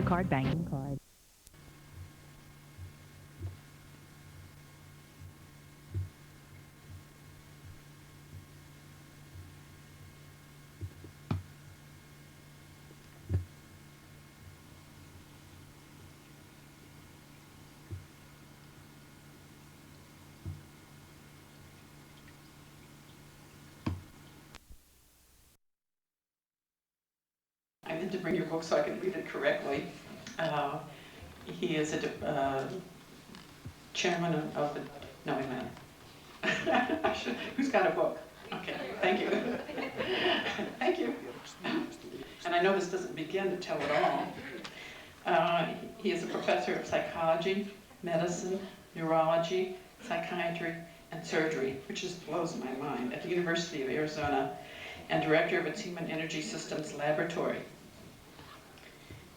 MasterCard banking card. I need to bring your book so I can read it correctly. He is a chairman of the, no, wait a minute. Who's got a book? Okay, thank you. Thank you. And I know this doesn't begin to tell it all. He is a professor of psychology, medicine, neurology, psychiatry, and surgery, which just blows my mind, at the University of Arizona, and director of its Human Energy Systems Laboratory.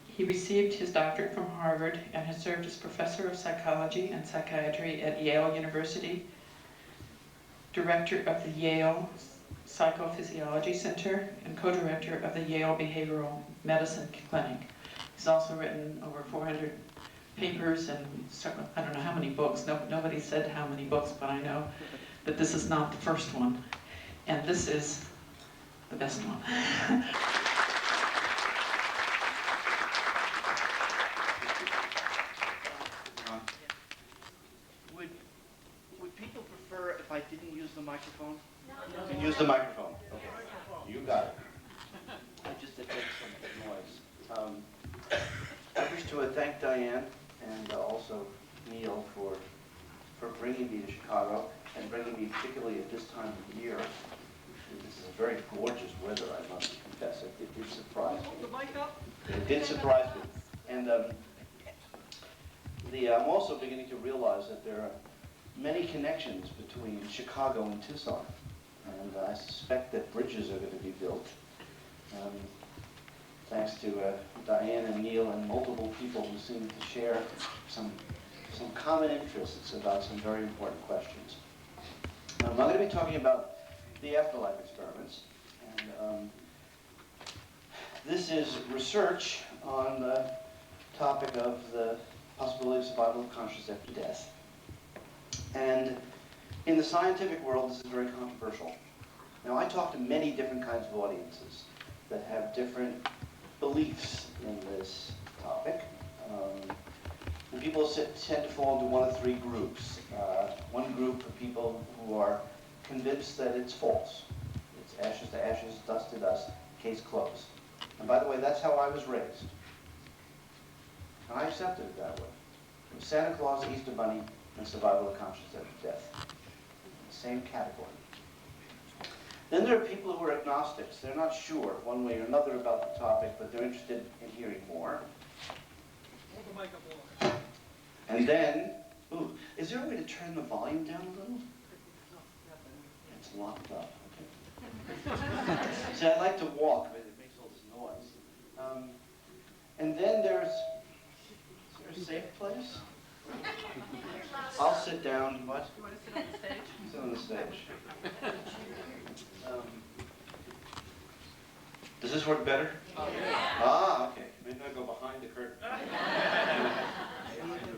He received his doctorate from Harvard and has served as professor of psychology and psychiatry at Yale University, director of the Yale Psychophysiology Center, and co-director of the Yale Behavioral Medicine Clinic. He's also written over 400 papers and I don't know how many books. Nobody said how many books, but I know that this is not the first one. And this is the best one. Would people prefer if I didn't use the microphone? No. You use the microphone. Okay. You got it. I just did some noise. I wish to thank Diane and also Neil for bringing me to Chicago and bringing me particularly at this time of year. This is a very gorgeous weather, I must confess. It did surprise me. It did surprise me. And I'm also beginning to realize that there are many connections between Chicago and Tucson. And I suspect that bridges are going to be built. Thanks to Diane and Neil and multiple people who seem to share some common interests about some very important questions. I'm going to be talking about the afterlife experiments. And this is research on the topic of the possibility of survival of consciousness after death. And in the scientific world, this is very controversial. Now, I talk to many different kinds of audiences that have different beliefs in this topic. And people tend to fall into one of three groups. One group of people who are convinced that it's false. It's ashes to ashes, dust to dust, case closed. And by the way, that's how I was raised. And I accepted it that way. It was Santa Claus, Easter Bunny, and survival of consciousness after death. Same category. Then there are people who are agnostics. They're not sure one way or another about the topic, but they're interested in hearing more. And then, ooh, is there a way to turn the volume down a little? It's locked up, okay. See, I like to walk, but it makes all this noise. And then there's, is there a safe place? I'll sit down, what? You want to sit on the stage? Sit on the stage. Does this work better? Oh, yeah. Ah, okay. Maybe I'll go behind the curtain.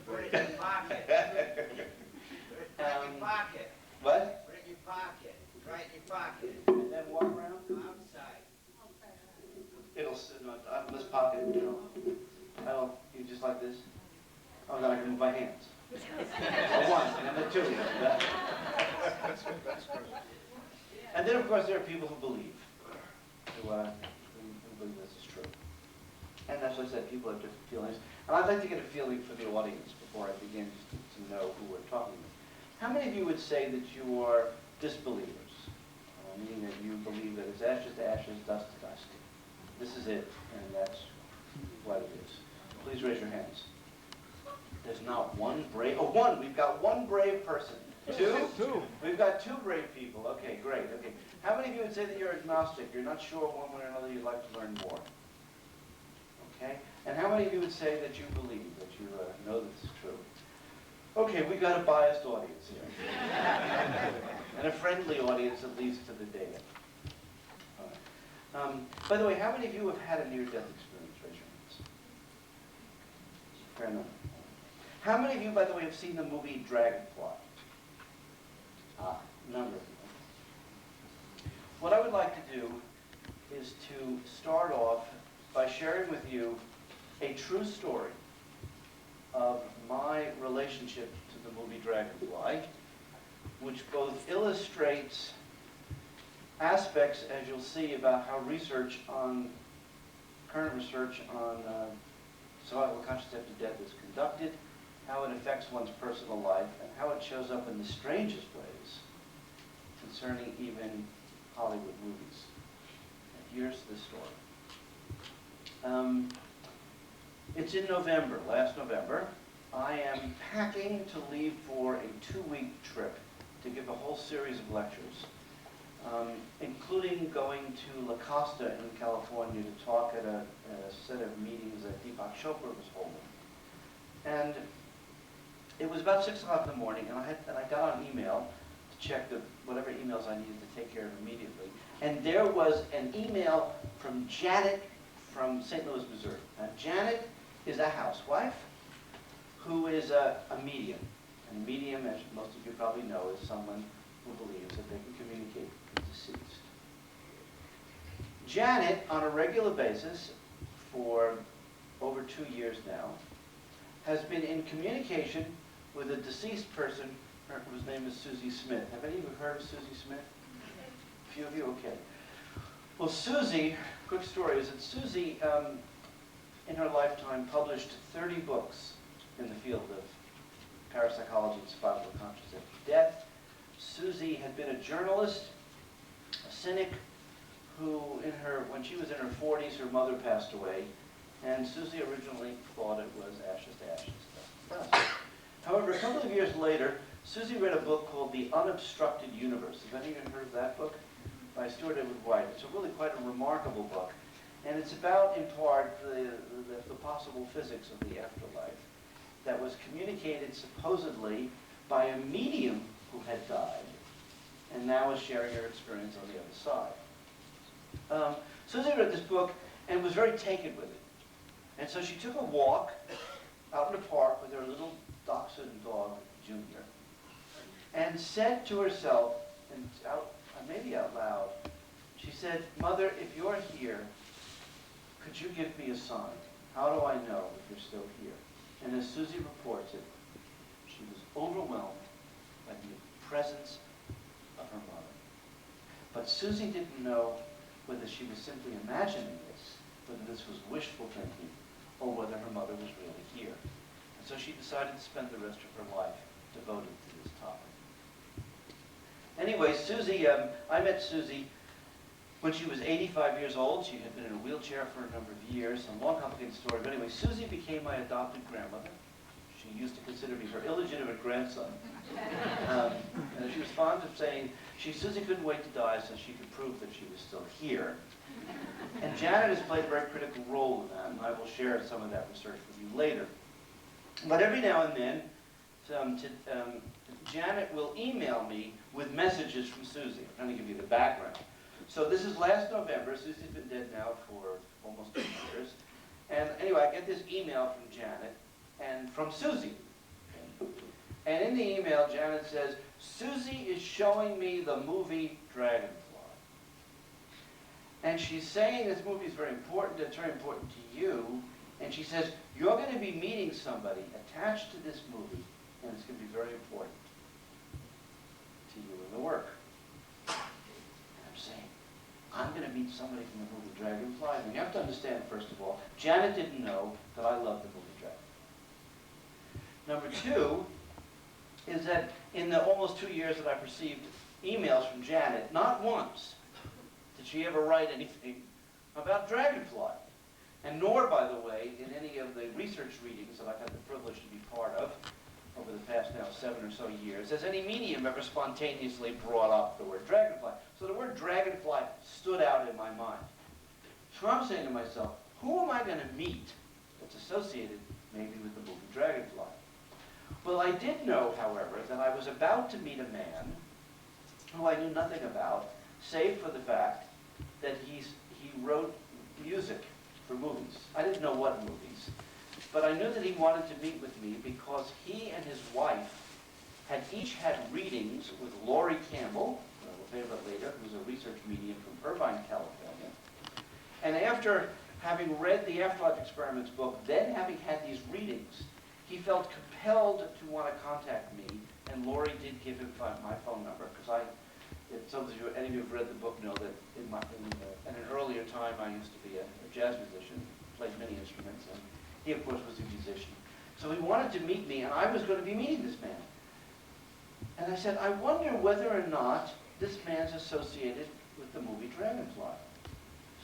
Bring your pocket. Bring your pocket. What? Bring your pocket. Right in your pocket. And then walk around? Outside. It'll sit on this pocket, you know. You just like this? Oh, then I can move my hands. One, and then two. That's good. And then, of course, there are people who believe, who believe this is true. And as I said, people have different feelings. And I'd like to get a feeling for the audience before I begin to know who we're talking with. How many of you would say that you are disbelievers? Meaning that you believe that it's ashes to ashes, dust to dust. This is it, and that's what it is. Please raise your hands. There's not one brave, oh, one, we've got one brave person. Two? We've got two brave people. Okay, great, okay. How many of you would say that you're agnostic? You're not sure one way or another, you'd like to learn more? Okay, and how many of you would say that you believe, that you know that this is true? Okay, we've got a biased audience here. And a friendly audience that leads to the data. All right. By the way, how many of you have had a near-death experience? Raise your hands. Fair enough. How many of you, by the way, have seen the movie Dragonfly? A number of you. What I would like to do is to start off by sharing with you a true story of my relationship to the movie Dragonfly, which both illustrates aspects, as you'll see, about how current research on survival conscious after death is conducted, how it affects one's personal life, and how it shows up in the strangest ways concerning even Hollywood movies. And here's the story. It's in November, last November. I am packing to leave for a 2-week trip to give a whole series of lectures, including going to La Costa in California to talk at a set of meetings that Deepak Chopra was holding. And it was about 6 o'clock in the morning, and I got on email to check whatever emails I needed to take care of immediately. And there was an email from Janet from St. Louis, Missouri. Now, Janet is a housewife who is a medium. And a medium, as most of you probably know, is someone who believes that they can communicate with the deceased. Janet, on a regular basis, for over 2 years now, has been in communication with a deceased person whose name is Susie Smith. Have any of you heard of Susie Smith? A few of you? Okay. Well, Susie, quick story, is that Susie, in her lifetime, published 30 books in the field of parapsychology and survival of conscious after death. Susie had been a journalist, a cynic, who when she was in her 40s, her mother passed away, and Susie originally thought it was ashes to ashes, dust to dust. However, a couple of years later, Susie read a book called The Unobstructed Universe. Have any of you heard of that book? By Stuart Edward White. It's really quite a remarkable book, and it's about, in part, the possible physics of the afterlife that was communicated supposedly by a medium who had died and now is sharing her experience on the other side. Susie read this book and was very taken with it. And so she took a walk out in the park with her little dachshund dog, Junior, and said to herself, and maybe out loud, she said, "Mother, if you're here, could you give me a sign? How do I know if you're still here?" And as Susie reports it, she was overwhelmed by the presence of her mother. But Susie didn't know whether she was simply imagining this, whether this was wishful thinking, or whether her mother was really here. And so she decided to spend the rest of her life devoted to this topic. Anyway, Susie, I met Susie when she was 85 years old. She had been in a wheelchair for a number of years. A long, complicated story. But anyway, Susie became my adopted grandmother. She used to consider me her illegitimate grandson. And she was fond of saying Susie couldn't wait to die so she could prove that she was still here. And Janet has played a very critical role in that, and I will share some of that research with you later. But every now and then, Janet will email me with messages from Susie. I'm trying to give you the background. So this is last November. Susie's been dead now for almost 2 years. And anyway, I get this email from Janet and from Susie. And in the email, Janet says, "Susie is showing me the movie Dragonfly. And she's saying this movie is very important. It's very important to you. And she says, you're going to be meeting somebody attached to this movie, and it's going to be very important to you in the work." And I'm saying, I'm going to meet somebody from the movie Dragonfly. And you have to understand, first of all, Janet didn't know that I loved the movie Dragonfly. Number two is that in the almost 2 years that I've received emails from Janet, not once did she ever write anything about Dragonfly. And nor, by the way, in any of the research readings that I've had the privilege to be part of over the past now 7 or so years, has any medium ever spontaneously brought up the word Dragonfly. So the word Dragonfly stood out in my mind. So I'm saying to myself, who am I going to meet that's associated maybe with the movie Dragonfly? Well, I did know, however, that I was about to meet a man who I knew nothing about, save for the fact that he wrote music for movies. I didn't know what movies. but I knew that he wanted to meet with me because he and his wife had each had readings with Laurie Campbell, we'll hear about later, who's a research medium from Irvine, California. And after having read the Afterlife Experiments book, then having had these readings, he felt compelled to want to contact me, and Laurie did give him my phone number, because if some of you, any of you have read the book, know that in an earlier time I used to be a jazz musician, played many instruments, and he of course was a musician. So he wanted to meet me, and I was going to be meeting this man. And I said, I wonder whether or not this man's associated with the movie Dragonfly.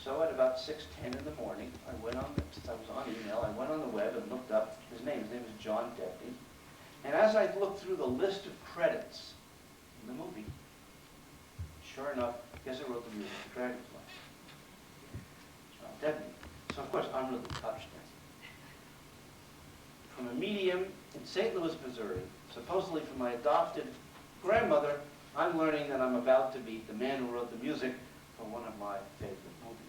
So at about 6:10 in the morning, I was on email, I went on the web and looked up his name. His name is John Debney. And as I looked through the list of credits in the movie, sure enough, guess who wrote the music for Dragonfly? John Debney. So of course, I'm really touched then. From a medium in St. Louis, Missouri, supposedly from my adopted grandmother, I'm learning that I'm about to meet the man who wrote the music for one of my favorite movies.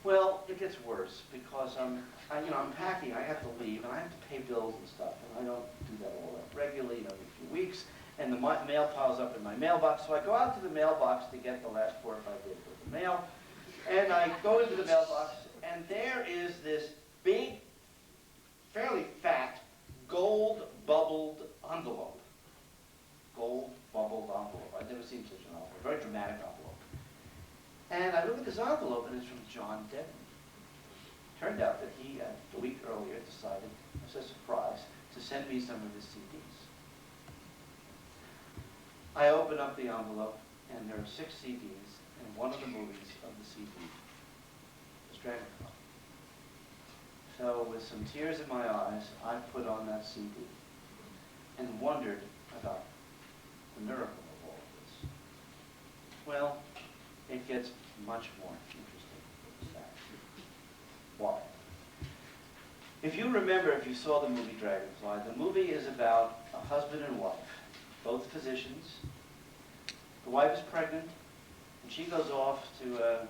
Well, it gets worse because I'm packing, I have to leave, and I have to pay bills and stuff, and I don't do that all that regularly, every few weeks, and the mail piles up in my mailbox, so I go out to the mailbox to get the last 4 or 5 days worth of mail, and I go into the mailbox, and there is this big, fairly fat, gold bubbled envelope. Gold bubbled envelope. I've never seen such an envelope, a very dramatic envelope. And I look at this envelope, and it's from John Debney. Turned out that he, a week earlier, decided, as a surprise, to send me some of his CDs. I open up the envelope, and there are 6 CDs, and one of the movies of the CD is Dragonfly. So with some tears in my eyes, I put on that CD and wondered about the miracle of all of this. Well, it gets much more interesting than that. Why? If you remember, if you saw the movie Dragonfly, the movie is about a husband and wife, both physicians. The wife is pregnant, and she goes off to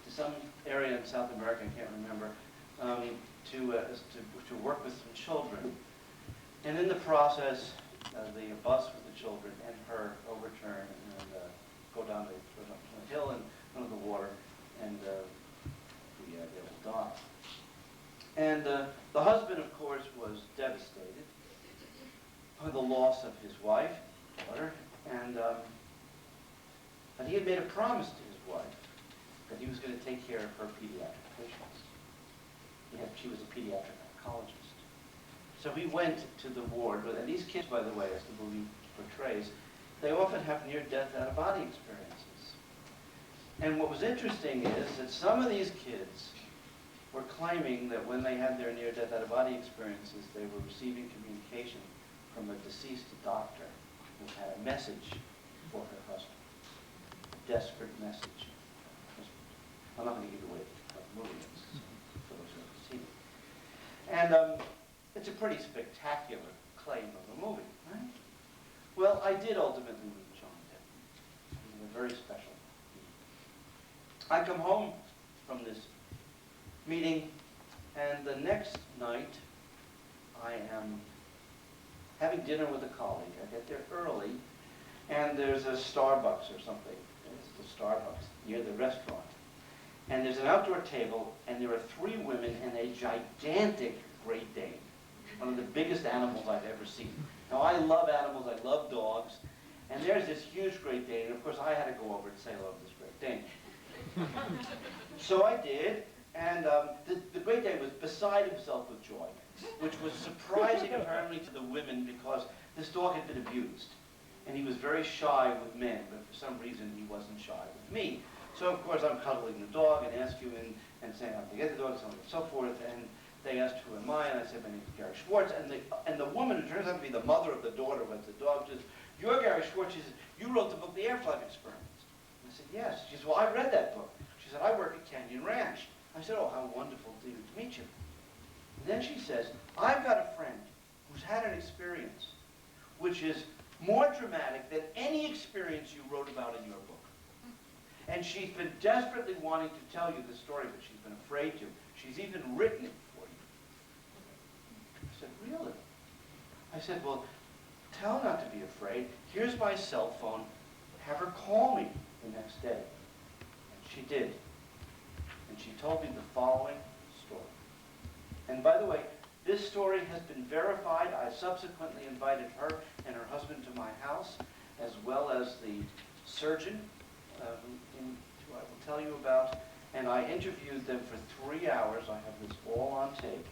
some area in South America, I can't remember, to work with some children. And in the process, the bus with the children and her overturn and go down the hill and under the water, and they will die. And the husband, of course, was devastated by the loss of his wife, daughter, and he had made a promise to his wife that he was going to take care of her pediatric patients. She was a pediatric oncologist. So he went to the ward, and these kids, by the way, as the movie portrays, they often have near-death out-of-body experiences. And what was interesting is that some of these kids were claiming that when they had their near-death out-of-body experiences, they were receiving communication from a deceased doctor who had a message for her husband, a desperate message. I'm not going to give away what the movie is for those who haven't seen it. And it's a pretty spectacular claim of a movie, right? Well, I did ultimately meet John Debney. He was a very special meeting. I come home from this meeting, and the next night I am having dinner with a colleague. I get there early, and there's a Starbucks or something. It's the Starbucks near the restaurant. And there's an outdoor table, and there are 3 women and a gigantic Great Dane, one of the biggest animals I've ever seen. Now, I love animals, I love dogs, and there's this huge Great Dane, and of course I had to go over and say hello to this Great Dane. So I did, and the Great Dane was beside himself with joy, which was surprising apparently to the women because this dog had been abused. And he was very shy with men, but for some reason he wasn't shy with me. So of course I'm cuddling the dog and rescuing and saying how to get the dog, so on and so forth. And they asked who am I, and I said my name is Gary Schwartz. And the woman, who turns out to be the mother of the daughter with the dog, says, "You're Gary Schwartz." She says, "You wrote the book, The Afterlife Experiments." And I said, "Yes." She said, "Well, I read that book." She said, "I work at Canyon Ranch." I said, "Oh, how wonderful to meet you." And then she says, "I've got a friend who's had an experience which is more dramatic than any experience you wrote about in your book. And she's been desperately wanting to tell you the story, but she's been afraid to. She's even written it for you. I said, really? I said, well, tell her not to be afraid. Here's my cell phone. Have her call me the next day. And she did. And she told me the following story. And by the way, this story has been verified. I subsequently invited her and her husband to my house, as well as the surgeon, who I will tell you about. And I interviewed them for 3 hours. I have this all on tape.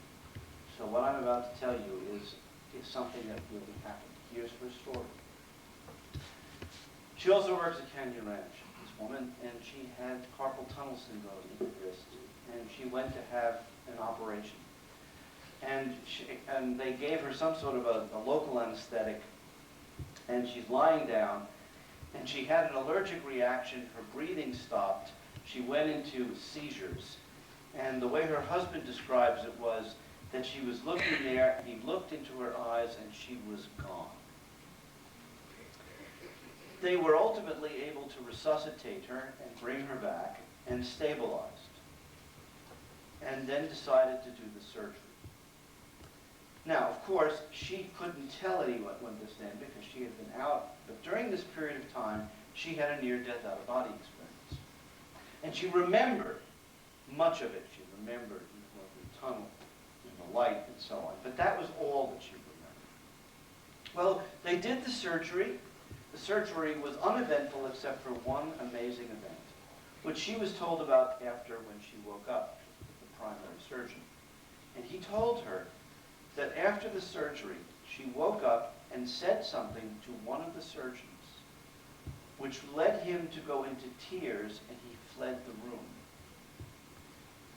So what I'm about to tell you is something that really happened. Here's her story. She also works at Canyon Ranch, this woman, and she had carpal tunnel syndrome in her wrist. And she went to have an operation. And they gave her some sort of a local anesthetic, and she's lying down, and she had an allergic reaction. Her breathing stopped. She went into seizures. And the way her husband describes it was that she was looking there, and he looked into her eyes, and she was gone. They were ultimately able to resuscitate her and bring her back and stabilized, and then decided to do the surgery. Now, of course, she couldn't tell anyone this then because she had been out, but during this period of time, she had a near-death out-of-body experience. And she remembered much of it. She remembered the tunnel and the light and so on, but that was all that she remembered. Well, they did the surgery. The surgery was uneventful except for one amazing event, which she was told about after when she woke up with the primary surgeon. And he told her that after the surgery, she woke up and said something to one of the surgeons, which led him to go into tears, and he fled the room.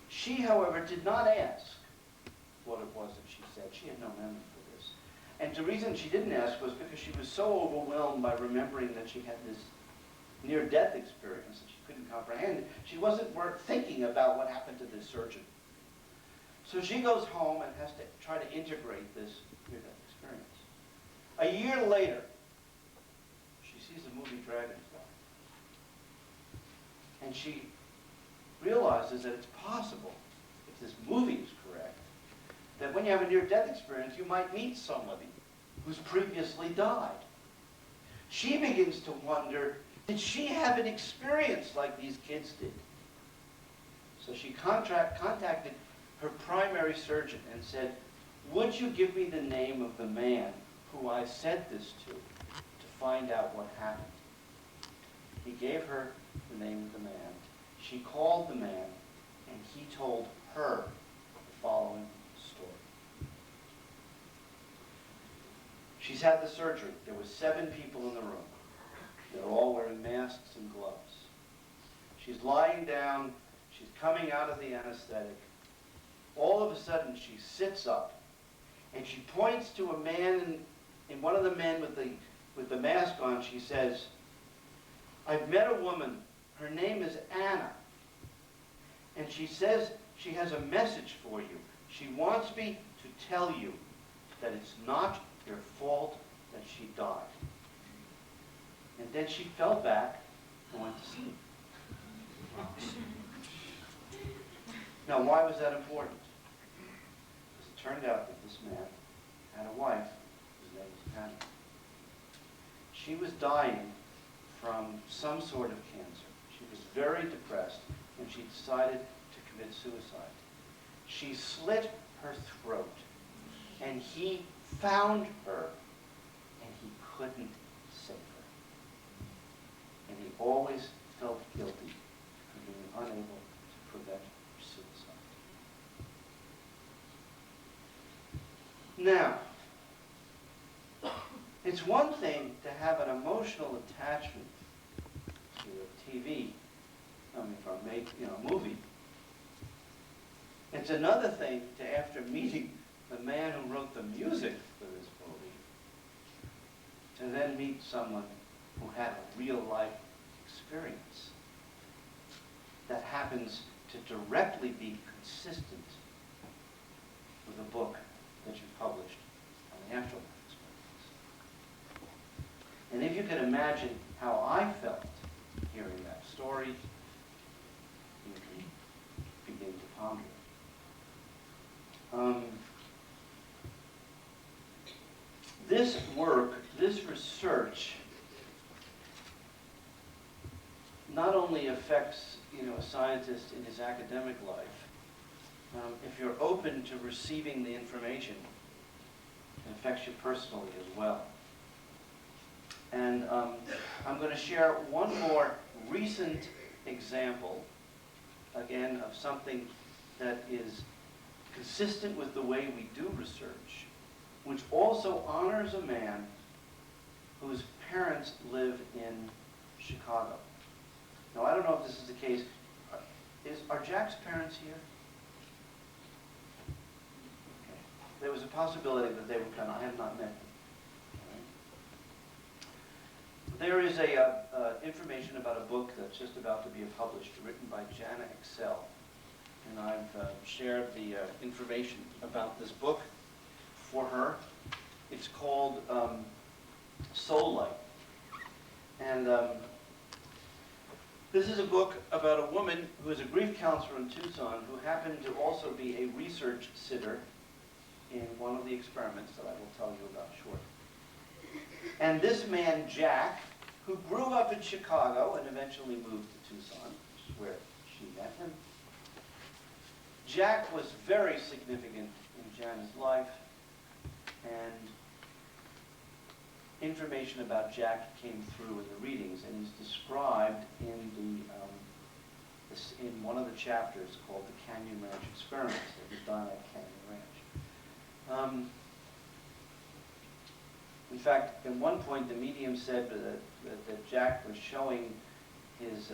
She, however, did not ask what it was that she said. She had no memory for this. And the reason she didn't ask was because she was so overwhelmed by remembering that she had this near-death experience that she couldn't comprehend. She wasn't thinking about what happened to this surgeon. So she goes home and has to try to integrate this near-death experience. A year later, she sees the movie Dragonfly. And she realizes that it's possible, if this movie is correct, that when you have a near-death experience, you might meet somebody who's previously died. She begins to wonder, did she have an experience like these kids did? So she contacted her primary surgeon and said, would you give me the name of the man who I said this to find out what happened? He gave her the name of the man. She called the man, and he told her the following story. She's had the surgery. There were 7 people in the room. They're all wearing masks and gloves. She's lying down. She's coming out of the anesthetic. All of a sudden, she sits up, and she points to a man, and one of the men with the mask on. She says, I've met a woman. Her name is Anna. And she says she has a message for you. She wants me to tell you that it's not your fault that she died. And then she fell back and went to sleep. Now, why was that important? Because it turned out that this man had a wife whose name was Anna. She was dying from some sort of cancer. She was very depressed, and she decided to commit suicide. She slit her throat, and he found her, and he couldn't save her. And he always felt guilty for being unable to prevent her suicide. Now, it's one thing to have an emotional attachment to a TV, movie. It's another thing to, after meeting the man who wrote the music for this movie, to then meet someone who had a real-life experience that happens to directly be consistent with a book that you published on the afterlife experience. And if you can imagine how I felt hearing that story, ponder. This work, this research, not only affects, a scientist in his academic life. If you're open to receiving the information, it affects you personally as well. And I'm going to share one more recent example, again, of something that is consistent with the way we do research, which also honors a man whose parents live in Chicago. Now, I don't know if this is the case. Are Jack's parents here? Okay. There was a possibility that they would come. I have not met them. There is information about a book that's just about to be published, written by Jana Excel. And I've shared the information about this book for her. It's called Soul Light. And this is a book about a woman who is a grief counselor in Tucson who happened to also be a research sitter in one of the experiments that I will tell you about shortly. And this man, Jack, who grew up in Chicago and eventually moved to Tucson, which is where she met him. Jack was very significant in Jana's life, and information about Jack came through in the readings, and he's described in in one of the chapters called the Canyon Ranch Experiments that was done at Canyon Ranch. In fact, at one point, the medium said that Jack was showing his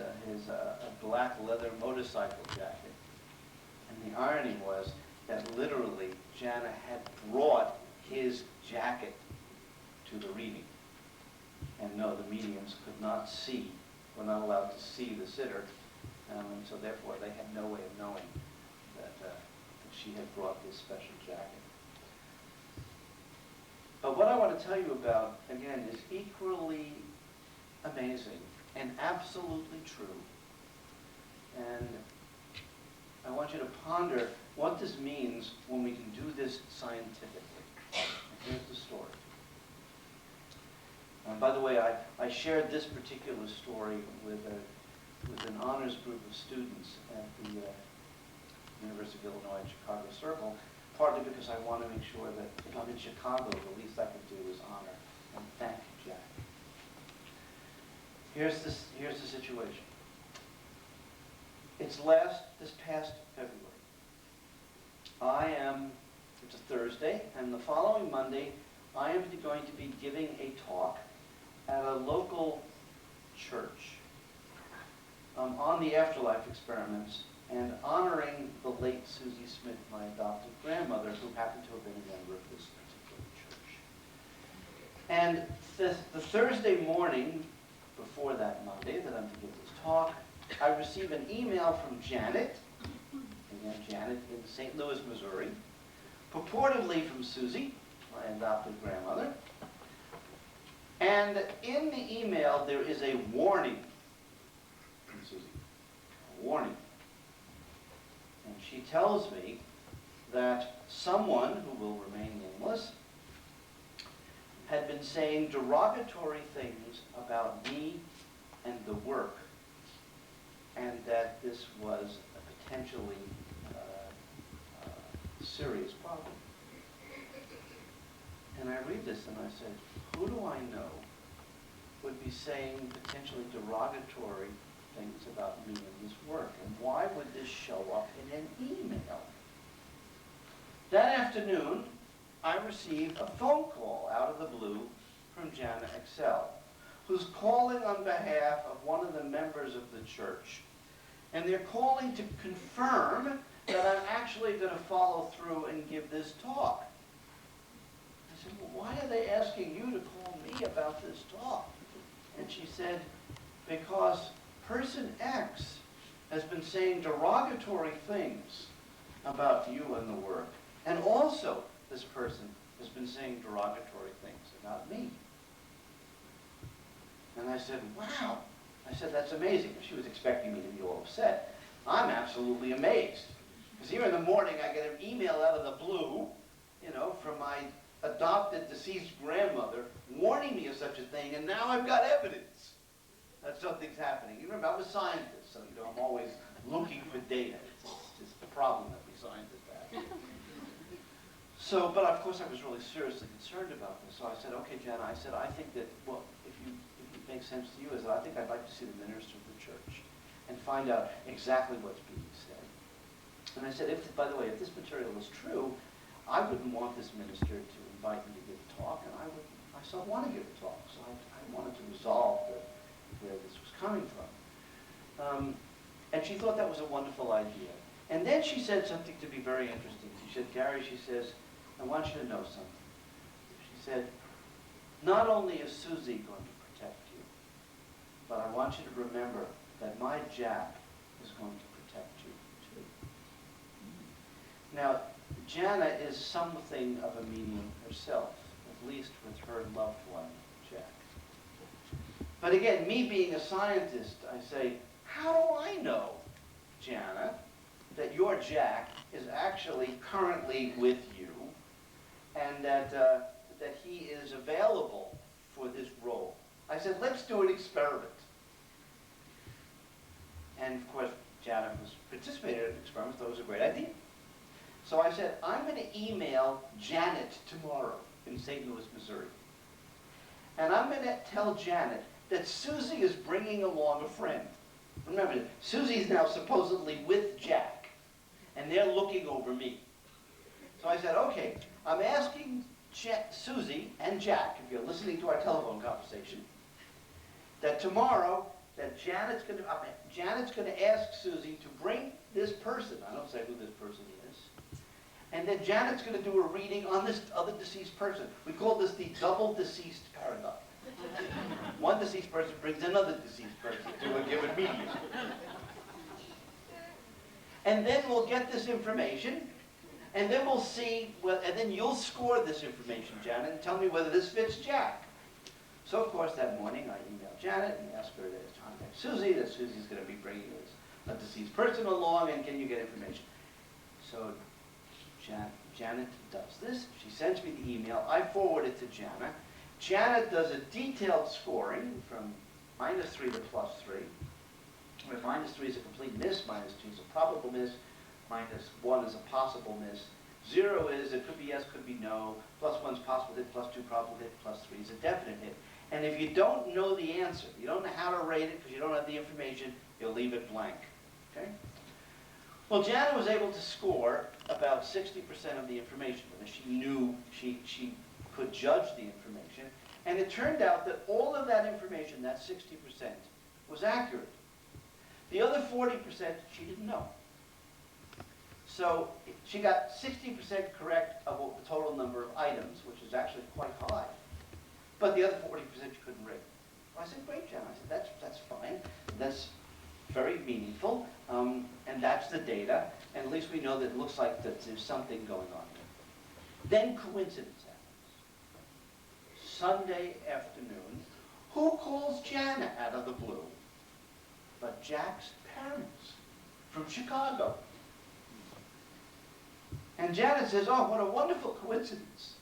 black leather motorcycle jacket. And the irony was that literally Jana had brought his jacket to the reading. And no, the mediums could not see, were not allowed to see the sitter, and so therefore they had no way of knowing that she had brought this special jacket. But what I want to tell you about, again, is equally amazing and absolutely true. And I want you to ponder what this means when we can do this scientifically. Here's the story. By the way, I shared this particular story with an honors group of students at the University of Illinois Chicago Circle, partly because I want to make sure that if I'm in Chicago, the least I can do is honor and thank Jack. Here's the situation. It's this past February. It's a Thursday, and the following Monday, I am going to be giving a talk at a local church on the afterlife experiments and honoring the late Susie Smith, my adopted grandmother, who happened to have been a member of this particular church. And the Thursday morning before that Monday that I'm to give this talk, I receive an email from Janet, again, Janet in St. Louis, Missouri, purportedly from Susie, my adopted grandmother. And in the email, there is a warning from Susie, a warning. And she tells me that someone, who will remain nameless, had been saying derogatory things about me and the work, and that this was a potentially serious problem. And I read this and I said, who do I know would be saying potentially derogatory things about me and this work? And why would this show up in an email? That afternoon, I received a phone call out of the blue from Jana Excel, who's calling on behalf of one of the members of the church. And they're calling to confirm that I'm actually going to follow through and give this talk. I said, well, why are they asking you to call me about this talk? And she said, because person X has been saying derogatory things about you and the work. And also, this person has been saying derogatory things about me. And I said, wow. I said, that's amazing. She was expecting me to be all upset. I'm absolutely amazed. Because here in the morning, I get an email out of the blue, you know, from my adopted deceased grandmother warning me of such a thing, and now I've got evidence that something's happening. You remember, I'm a scientist, so, you know, I'm always looking for data. It's just the problem that we scientists have. So, but of course I was really seriously concerned about this. So I said, okay, Jana, I said, I think that, well, if it makes sense to you, is that I think I'd like to see the minister of the church and find out exactly what's being said. And I said, by the way, if this material is true, I wouldn't want this minister to invite me to give a talk, and I still want to give a talk. So I wanted to resolve where this was coming from. And she thought that was a wonderful idea. And then she said something to me very interesting. She said, Gary, she says, I want you to know something. She said, not only is Susie going to protect you, but I want you to remember that my Jack is going to protect you too. Now, Jana is something of a medium herself, at least with her loved one, Jack. But again, me being a scientist, I say, how do I know, Jana, that your Jack is actually currently with you and that he is available for this role? I said, let's do an experiment. And of course, Jana was participating in an experiment, thought it was a great idea. So I said, I'm going to email Janet tomorrow in St. Louis, Missouri. And I'm going to tell Janet that Susie is bringing along a friend. Remember, Susie's now supposedly with Jack, and they're looking over me. So I said, okay, I'm asking Susie and Jack, if you're listening to our telephone conversation, that tomorrow, that Janet's going to ask Susie to bring this person, I don't say who this person is, and then Janet's going to do a reading on this other deceased person. We call this the double deceased paradigm. One deceased person brings another deceased person to a given medium. And then we'll get this information, and then we'll see, and then you'll score this information, Janet, and tell me whether this fits Jack. So, of course, that morning I emailed Janet and asked her to contact Susie, that Susie's going to be bringing a deceased person along, and can you get information? So Janet does this. She sends me the email. I forward it to Janet. Janet does a detailed scoring from -3 to +3, where -3 is a complete miss, -2 is a probable miss, -1 is a possible miss, 0 is it could be yes, could be no, +1 is possible hit, +2 probable hit, +3 is a definite hit. And if you don't know the answer, you don't know how to rate it because you don't have the information, you'll leave it blank. Okay? Well, Janet was able to score about 60% of the information, whether she knew she could judge the information. And it turned out that all of that information, that 60%, was accurate. The other 40% she didn't know. So she got 60% correct of the total number of items, which is actually quite high. But the other 40% she couldn't rate. Well, I said, great, Jan. I said, that's fine. That's very meaningful. And that's the data. And at least we know that it looks like that there's something going on here. Then coincidence happens. Sunday afternoon, who calls Jana out of the blue? But Jack's parents from Chicago. And Janet says, oh, what a wonderful coincidence.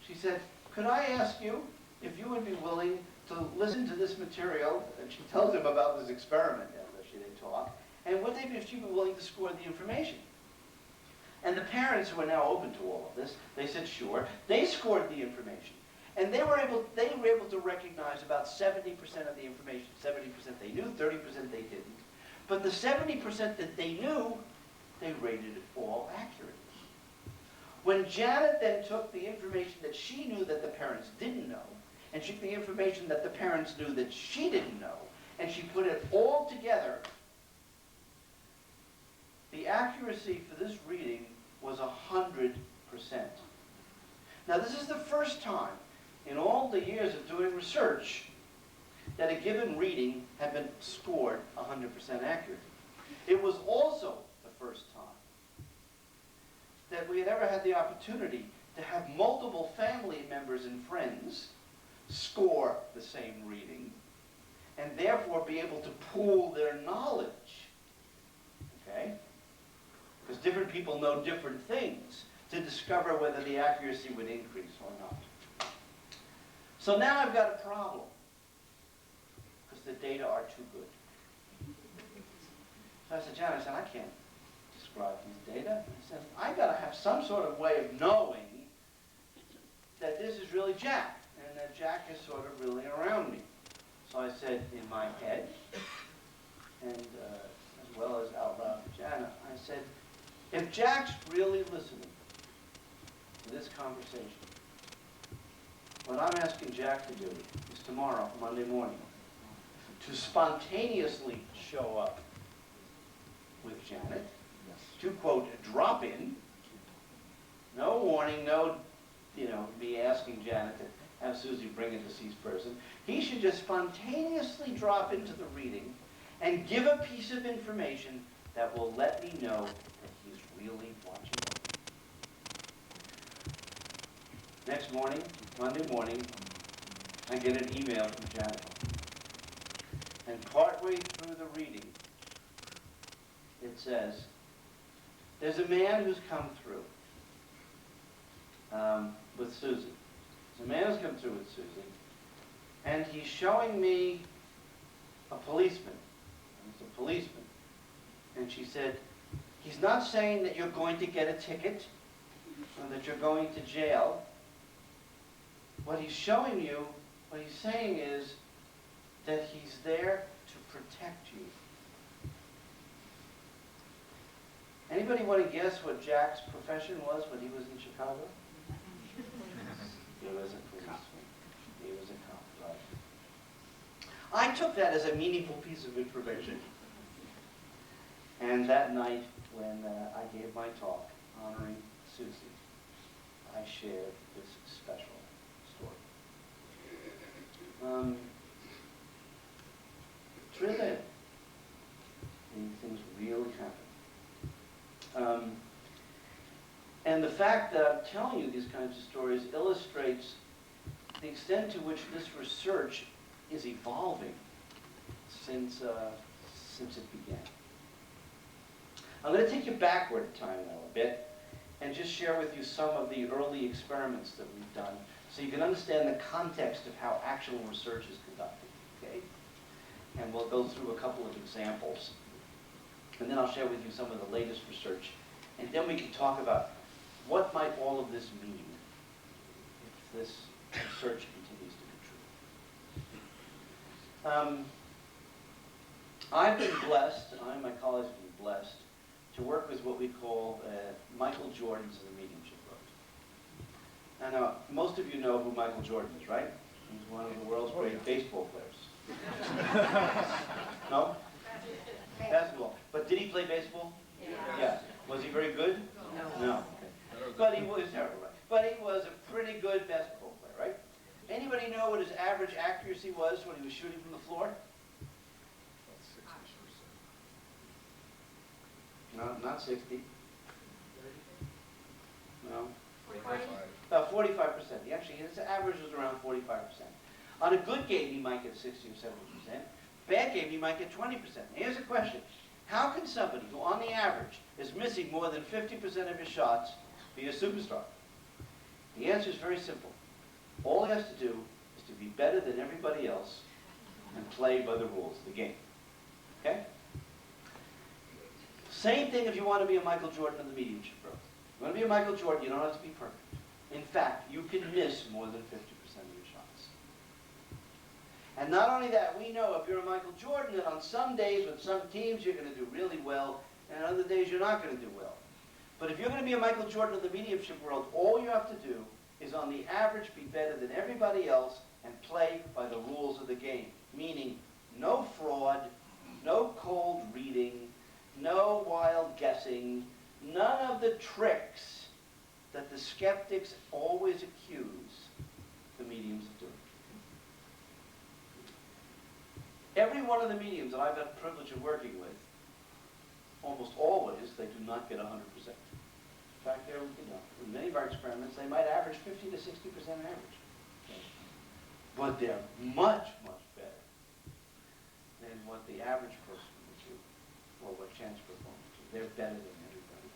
She said, could I ask you if you would be willing to listen to this material? And she tells him about this experiment after they talk. And would they be, if she'd be willing to score the information? And the parents, who are now open to all of this, they said, sure. They scored the information. And they were able to recognize about 70% of the information. 70% they knew, 30% they didn't. But the 70% that they knew, they rated it all accurately. When Janet then took the information that she knew that the parents didn't know, and she took the information that the parents knew that she didn't know, and she put it all together, the accuracy for this reading was 100%. Now, this is the first time in all the years of doing research that a given reading had been scored 100% accurate. It was also the first time that we had ever had the opportunity to have multiple family members and friends score the same reading and therefore be able to pool their knowledge. Okay? because different people know different things, to discover whether the accuracy would increase or not. So now I've got a problem, because the data are too good. So I said, John, I can't describe these data. I said, I've got to have some sort of way of knowing that this is really Jack, and that Jack is sort of really around me. So I said in my head, and as well as out loud to Jana, I said, if Jack's really listening to this conversation, what I'm asking Jack to do is tomorrow, Monday morning, to spontaneously show up with Janet, to, quote, drop in, no warning, no, me asking Janet to have Susie bring a deceased person. He should just spontaneously drop into the reading and give a piece of information that will let me know that he's really watching over me. Next morning, Monday morning, I get an email from Janet. And partway through the reading, it says, there's a man who's come through with Susie. There's a man who's come through with Susie, and he's showing me a policeman. It's a policeman. And she said, he's not saying that you're going to get a ticket or that you're going to jail. What he's showing you, what he's saying is that he's there to protect you. Anybody want to guess what Jack's profession was when he was in Chicago? He was a policeman. He was a cop, right? I took that as a meaningful piece of information. And that night, when I gave my talk honoring Susie, I shared this special story. It's real bad. These things really happen. And the fact that I'm telling you these kinds of stories illustrates the extent to which this research is evolving since it began. I'm going to take you backward in time now a bit and just share with you some of the early experiments that we've done so you can understand the context of how actual research is conducted, okay? And we'll go through a couple of examples. And then I'll share with you some of the latest research. And then we can talk about what might all of this mean if this research continues to be true. I've been blessed, and I and my colleagues have been blessed, to work with what we call Michael Jordan's of the Mediumship Road. And most of you know who Michael Jordan is, right? He's one of the world's great baseball players. No? Basketball. But did he play baseball? Yeah. Was he very good? No. Okay. But he was terrible, right? But he was a pretty good basketball player, right? Anybody know what his average accuracy was when he was shooting from the floor? No, not 60. No. 45. About 45%. Actually, his average was around 45%. On a good game, he might get 60 or 70%. Bad game, he might get 20%. Here's a question. How can somebody who, on the average, is missing more than 50% of his shots be a superstar? The answer is very simple. All he has to do is to be better than everybody else and play by the rules of the game. Okay? Same thing if you want to be a Michael Jordan of the mediumship road. If you want to be a Michael Jordan, you don't have to be perfect. In fact, you can miss more than 50% of your shots. And not only that, we know if you're a Michael Jordan that on some days with some teams you're going to do really well, and on other days you're not going to do well. But if you're going to be a Michael Jordan of the mediumship world, all you have to do is on the average be better than everybody else and play by the rules of the game. Meaning, no fraud, no cold reading, no wild guessing, none of the tricks that the skeptics always accuse the mediums of doing. Every one of the mediums that I've had the privilege of working with, almost always, they do not get 100%. In fact, they're, in many of our experiments, they might average 50 to 60% average. But they're much, much better than what the average person would do, or what chance performers do. They're better than everybody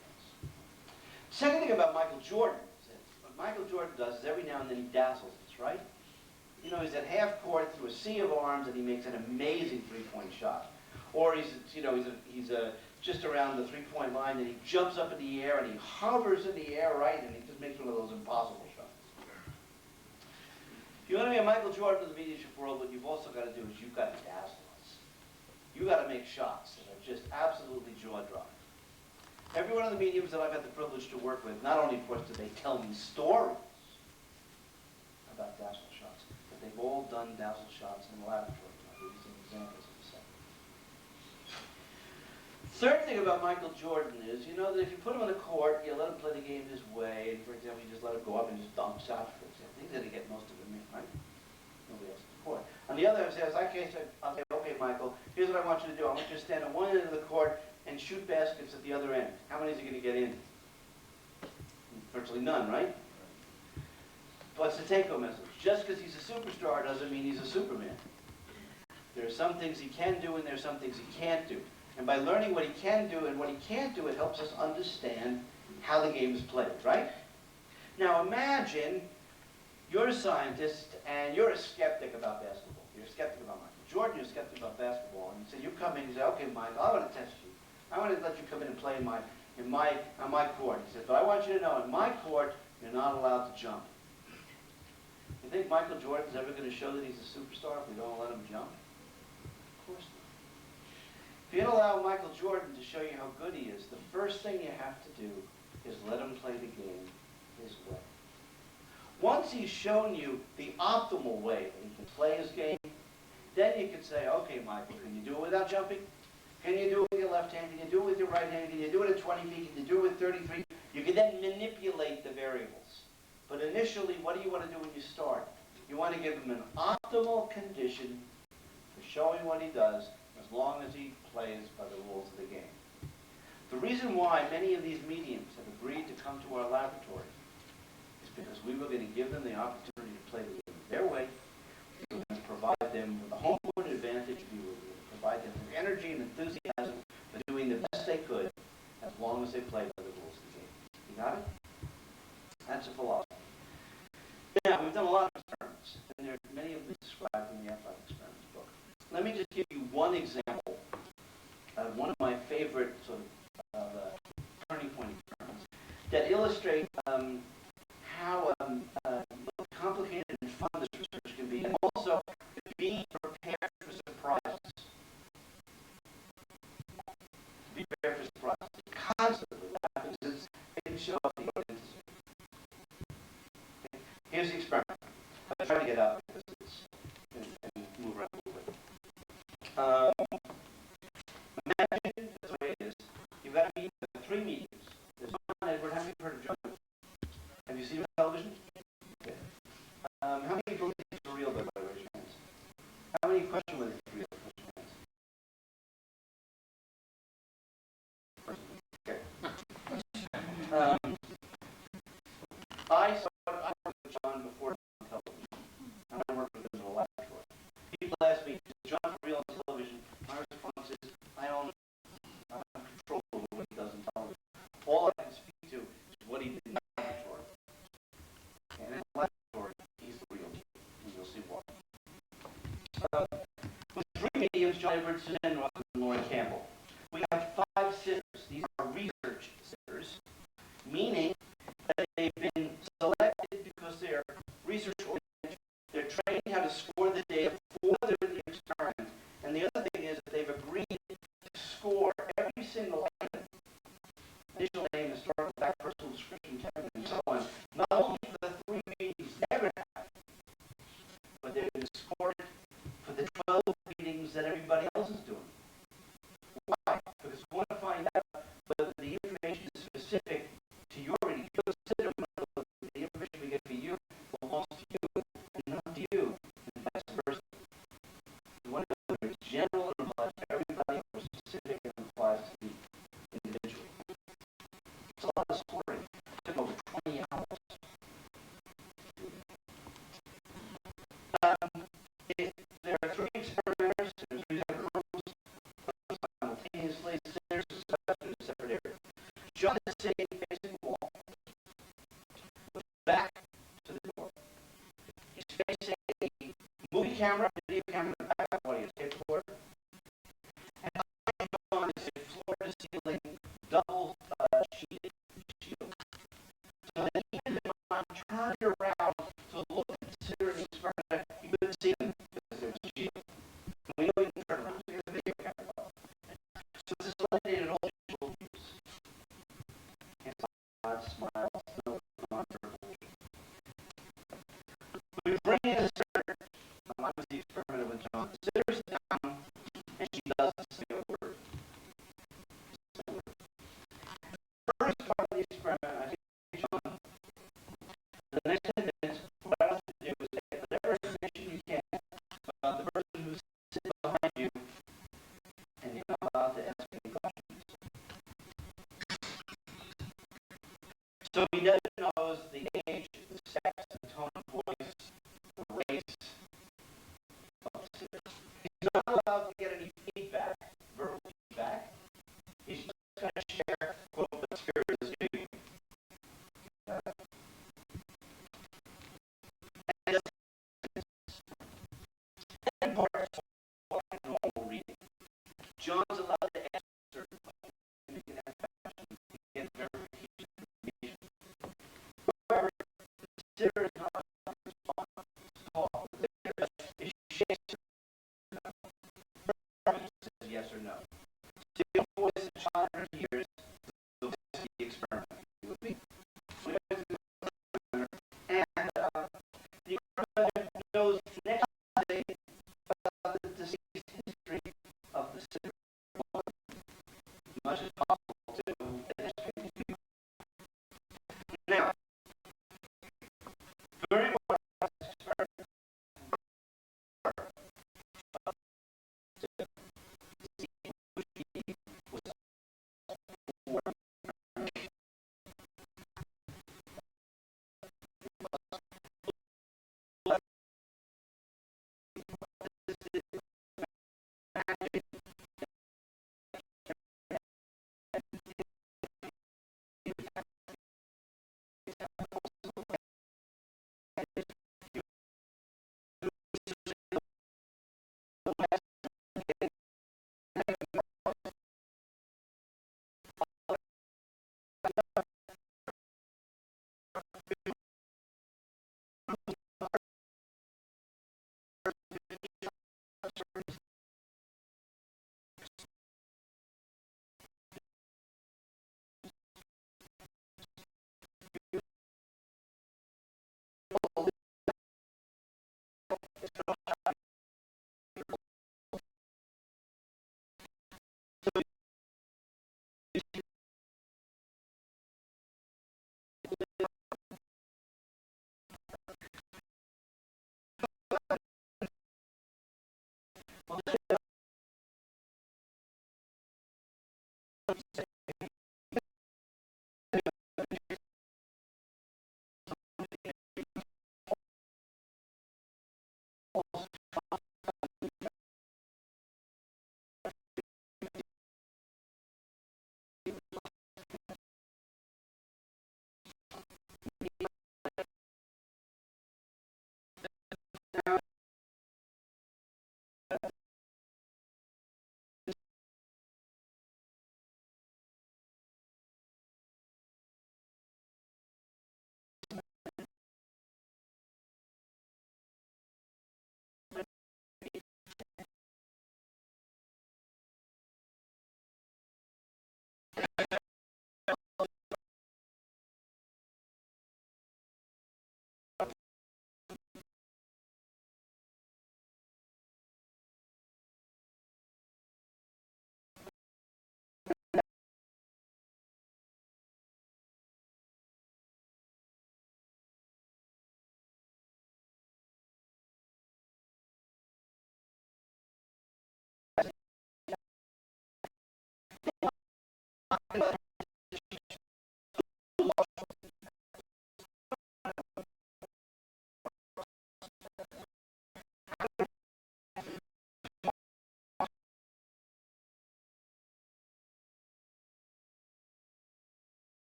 Second thing about Michael Jordan is that what Michael Jordan does is every now and then he dazzles us, right? You know, he's at half court through a sea of arms and he makes an amazing three-point shot. Or he's just around the three-point line and he jumps up in the air and he hovers in the air, right? And he just makes one of those impossible shots. If you want to be a Michael Jordan of the mediumship world, what you've also got to do is you've got to dazzle us. You've got to make shots that are just absolutely jaw-dropping. Every one of the mediums that I've had the privilege to work with, not only, of course, do they tell me stories about dazzle shots, but they've all done dazzle shots in the laboratory. I'll give you some examples in a second. Third thing about Michael Jordan is, you know that if you put him on the court, you let him play the game his way, and for example, you just let him go up and just dump shots, for example, he's going to get most of them in, right? Nobody else on the court. On the other hand, I'll say, okay, Michael, here's what I want you to do. I want you to stand on one end of the court and shoot baskets at the other end. How many is he going to get in? Virtually none, right? What's the take-home message? Just because he's a superstar doesn't mean he's a Superman. There are some things he can do and there are some things he can't do. And by learning what he can do and what he can't do, it helps us understand how the game is played, right? Now imagine you're a scientist and you're a skeptic about basketball. You're a skeptic about Michael Jordan, you're a skeptic about basketball. And so you come in and you say, okay, Michael, I want to test you. I want to let you come in and play on my court. He says, but I want you to know, in my court, you're not allowed to jump. You think Michael Jordan's ever going to show that he's a superstar if we don't let him jump? Of course not. If you allow Michael Jordan to show you how good he is, the first thing you have to do is let him play the game his way. Once he's shown you the optimal way that he can play his game, then you can say, okay, Michael, can you do it without jumping? Can you do it with your left hand? Can you do it with your right hand? Can you do it at 20 feet? Can you do it with 33? You can then manipulate the variables. But initially, what do you want to do when you start? You want to give him an optimal condition for showing what he does as long as he plays by the rules of the game. The reason why many of these mediums have agreed to come to our laboratory is because we were going to give them the opportunity to play the game their way. We were going to provide them with a home court advantage. We were going to provide them with energy and enthusiasm for doing the best they could as long as they played by the rules of the game. You got it? That's a philosophy. Now, we've done a lot of experiments, and there are many of them described in the Athletic Experiments book. Let me just give you one example of one of my favorite sort of turning point experiments that illustrate how complicated and fun this research can be, and also being prepared for surprises. Be prepared for surprises. Constantly, what happens is they can show up the audience. Okay. Here's the experiment. I'm trying to get out because it's and move around a little bit. Imagine this way it is. You've got to meet three mediums. There's John Edward. How many have heard of John? Have you seen him on television? Okay. How many believe he's for real, by the way? Raise your hands. How many question whether he's for real? Raise your hands. Okay. I worked with John before on television. And I worked with him in the laboratory. People ask me, is John for real on television? My response is, I don't have control over what he does on television. All I can speak to is what he did in the laboratory. And in the laboratory, he's the real deal. And you'll see why. With three mediums, John Edward, Suzanne Ross, and Lauren Campbell, we have 5 sitters. These are research sitters, meaning that they've been selected because they're research oriented. They're trained how to score the data for the experiment. And the other thing is that they've agreed to score every single item. Initial name, historical fact, personal description, temperament, and so on. Not only for the 3 meetings never have, but they're going to score it for the 12 meetings that everybody else is doing. Why? Because we want to find out whether the information is specific to your reading. You'll consider the information we get for you belongs to you and not to you, and vice versa. We want to know whether it's general and applies to everybody or specific and applies to the individual. It's a lot of scoring. It took over 20 hours. There are 3 experimenters, there's 3 different rooms, simultaneously, sitters, in a separate area. John is sitting facing the wall. camera, video camera in the back, what do you pay for? And I'm on this floor to ceiling, double sheeted shield. So then even if I'm turned around to look at the series experiment, you couldn't see them because there's a shield. We know you can turn around to the video camera. So this is eliminated all visual use. And smiles, no nonverbal. We bring in a sitter. I was the experiment with John. The sitter's down, and she doesn't say a word. First part of the experiment, I think, John, the next 10 minutes, what I want you to do is get whatever information you can about the person who's sitting behind you, and you're not allowed to ask any questions. So he doesn't knows the age, the sex, the tone of voice, the race of the sitter. He's not allowed to get any feedback, verbal feedback. He's just going to share what the Spirit is doing. And the second part is normal reading. John's allowed to answer certain questions. He can ask questions. He can verification information. However, the sitter is not allowed to respond to all. The sitter is shakes says yes or no. So the voice the child hears the experiment. You with me? And the experiment knows next day about the deceased history of the sitter. As much as possible to educate people. Now, during what this experiment,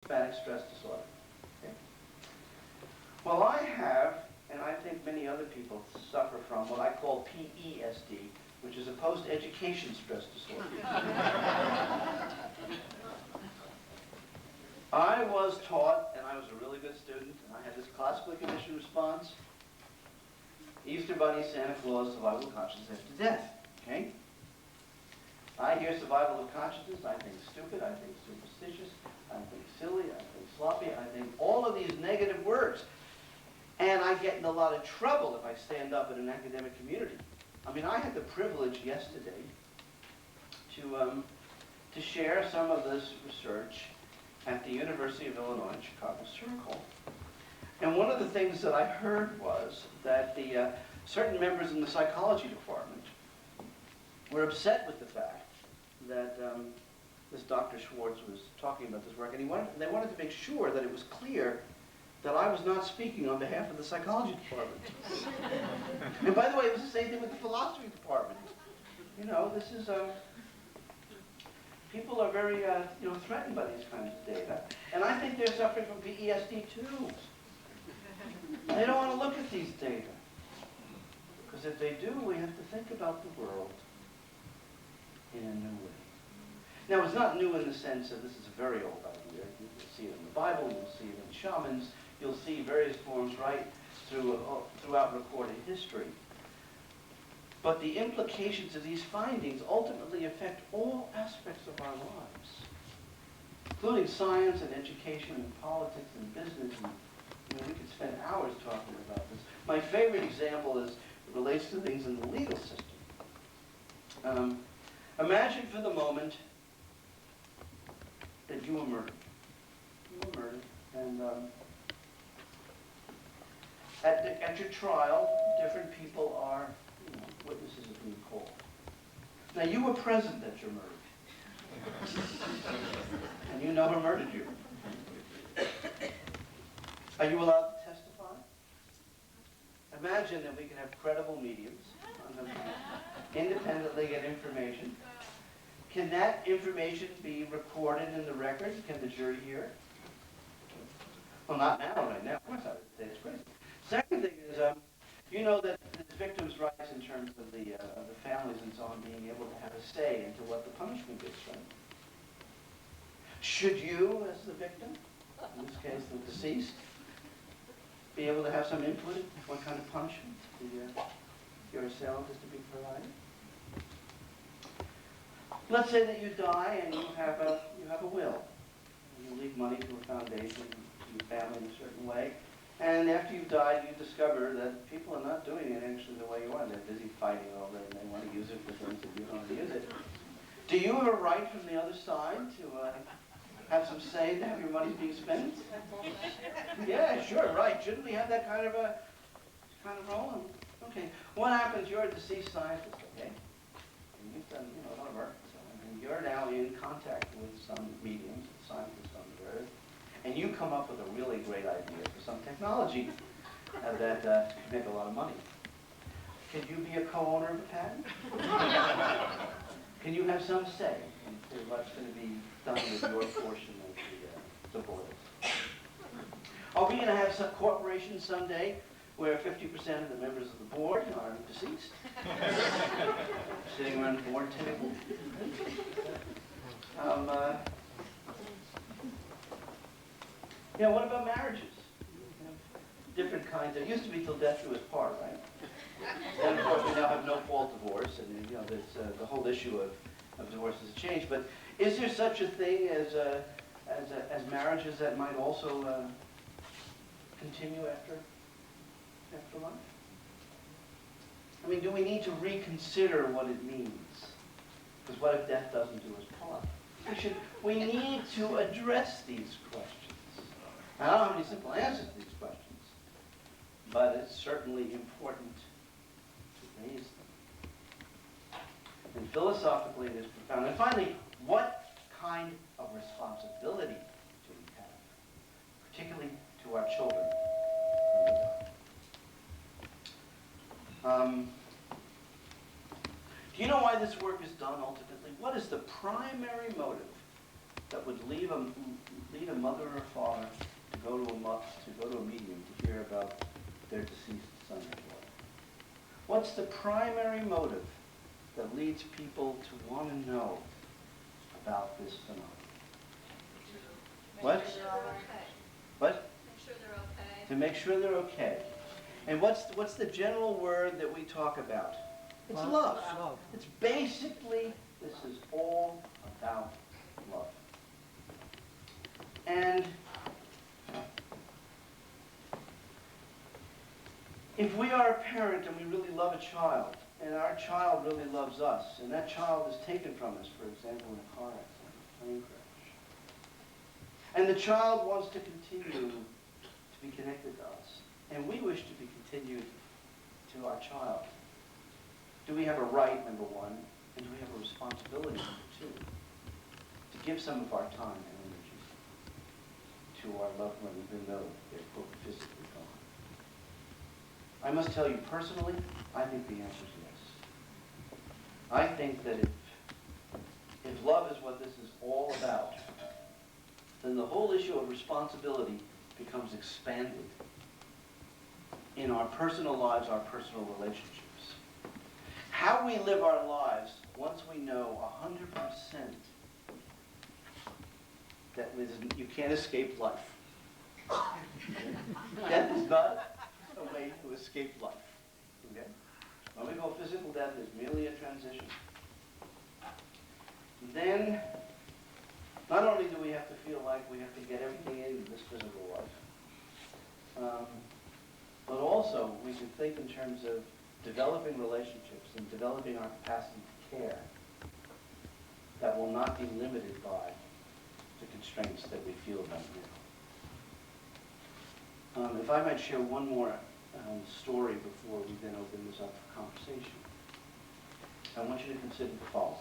post-traumatic stress disorder. Okay? Well, I have, and I think many other people suffer from what I call PESD, which is a post-education stress disorder. I was taught, and I was a really good student, and I had this classical condition response: Easter Bunny, Santa Claus, survival of consciousness after death. Okay? I hear survival of consciousness, I think stupid, I think superstitious, I think silly, I think sloppy, I think all of these negative words. And I get in a lot of trouble if I stand up in an academic community. I mean, I had the privilege yesterday to share some of this research at the University of Illinois in Chicago Circle. And one of the things that I heard was that the certain members in the psychology department were upset with the fact that this Dr. Schwartz was talking about this work, and they wanted to make sure that it was clear that I was not speaking on behalf of the psychology department. And by the way, it was the same thing with the philosophy department. You know, this is, people are very, threatened by these kinds of data. And I think they're suffering from PESD too. They don't want to look at these data. Because if they do, we have to think about the world in a new way. Now, it's not new in the sense that this is a very old idea. You'll see it in the Bible, you'll see it in shamans, you'll see various forms right throughout recorded history. But the implications of these findings ultimately affect all aspects of our lives, including science and education and politics and business. And, we could spend hours talking about this. My favorite example relates to things in the legal system. Imagine for the moment that you were murdered. You were murdered, and at your trial, different people are witnesses are being called. Now, you were present at your murder, and you know who murdered you. Are you allowed to testify? Imagine that we can have credible mediums independently get information. Can that information be recorded in the record? Can the jury hear it? Well, not now, right now. Of course, I would say it's crazy. Second thing is, you know that the victims' rights in terms of the families and so on being able to have a say into what the punishment is, right? Should you, as the victim, in this case the deceased, be able to have some input in what kind of punishment your assailant is to be provided? Let's say that you die and you have a will. You leave money to a foundation, to your family in a certain way. And after you've died, you discover that people are not doing it actually the way you want. They're busy fighting over it and they want to use it for things that you don't want to use it. Do you have a right from the other side to have some say to have your money being spent? Yeah, sure, right. Shouldn't we have that kind of role? Okay. What happens? You're a deceased scientist, okay? And you've done a lot of work. And you're now in contact with some mediums, scientists on the earth, and you come up with a really great idea for some technology that can make a lot of money. Can you be a co-owner of a patent? Can you have some say in what's going to be done with your portion of the boils? Are we going to have some corporation someday where 50% of the members of the board are deceased? Sitting around the board table? What about marriages? Different kinds. There used to be till death do us part, right? And of course we now have no fault divorce, and there's the whole issue of divorce has changed. But is there such a thing as marriages that might also continue after life? I mean, do we need to reconsider what it means? Because what if death doesn't do us part? We need to address these questions. I don't have any simple answers to these questions, but it's certainly important to raise them. And philosophically, it is profound. And finally, what kind of responsibility do we have, particularly to our children when we die? Do you know why this work is done ultimately? What is the primary motive that would lead a mother or a father to go to a medium to hear about their deceased son or daughter? What's the primary motive that leads people to want to know about this phenomenon? What? Make sure they're okay. What? Make sure they're okay. To make sure they're okay. And what's the general word that we talk about? It's love. Love. It's basically, this is all about love. And if we are a parent and we really love a child, and our child really loves us, and that child is taken from us, for example, in a car accident, a plane crash, and the child wants to continue to be connected to us, and we wish to be continued to our child, do we have a right, number one, and do we have a responsibility, number two, to give some of our time and energy to our loved one, even though they're, quote, physically gone? I must tell you personally, I think the answer is yes. I think that if love is what this is all about, then the whole issue of responsibility becomes expanded in our personal lives, our personal relationships. How we live our lives, once we know 100% that you can't escape life. Death is not a way to escape life. Okay? When we call physical death is merely a transition. Then, not only do we have to feel like we have to get everything into this physical life, but also we can think in terms of developing relationships and developing our capacity to care that will not be limited by the constraints that we feel about now. If I might share one more story before we then open this up for conversation, I want you to consider the following.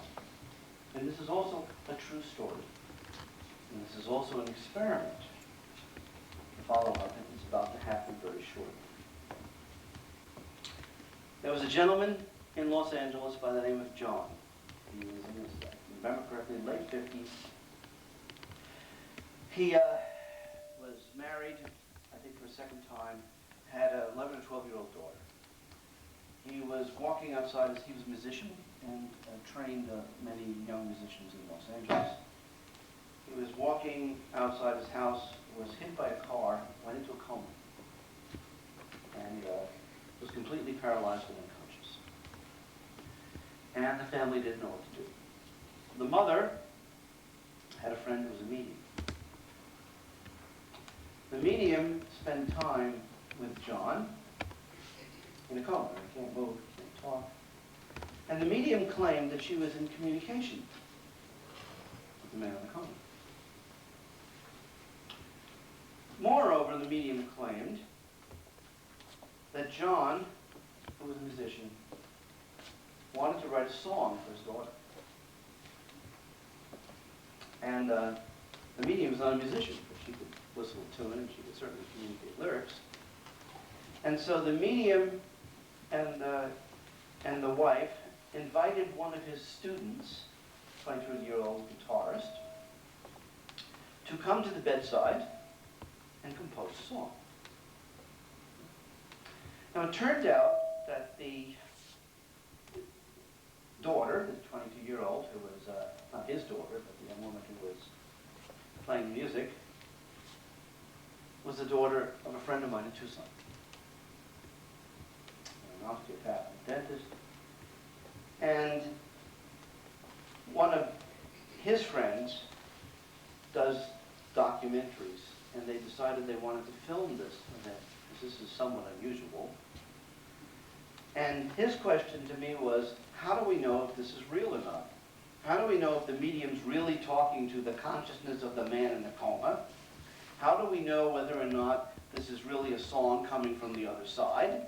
And this is also a true story. And this is also an experiment. The follow-up is about to happen very shortly. There was a gentleman in Los Angeles by the name of John. He was in his, if I remember correctly, late 50s. He was married, I think for a second time, had an 11 or 12-year-old daughter. He was walking outside, he was a musician and trained many young musicians in Los Angeles. He was walking outside his house, was hit by a car, went into a coma, and was completely paralyzed and unconscious. And the family didn't know what to do. The mother had a friend who was a medium. The medium spent time with John in a coma. He can't move, can't talk. And the medium claimed that she was in communication with the man in the coma. Moreover, the medium claimed that John, who was a musician, wanted to write a song for his daughter. And the medium was not a musician, but she could whistle a tune and she could certainly communicate lyrics. And so the medium and the wife invited one of his students, 23-year-old guitarist, to come to the bedside and compose a song. Now it turned out that the daughter, the 22-year-old, who was not his daughter, but the young woman who was playing music, was the daughter of a friend of mine in Tucson. An osteopath and dentist. And one of his friends does documentaries, and they decided they wanted to film this event, because this is somewhat unusual. And his question to me was, how do we know if this is real or not? How do we know if the medium's really talking to the consciousness of the man in the coma? How do we know whether or not this is really a song coming from the other side?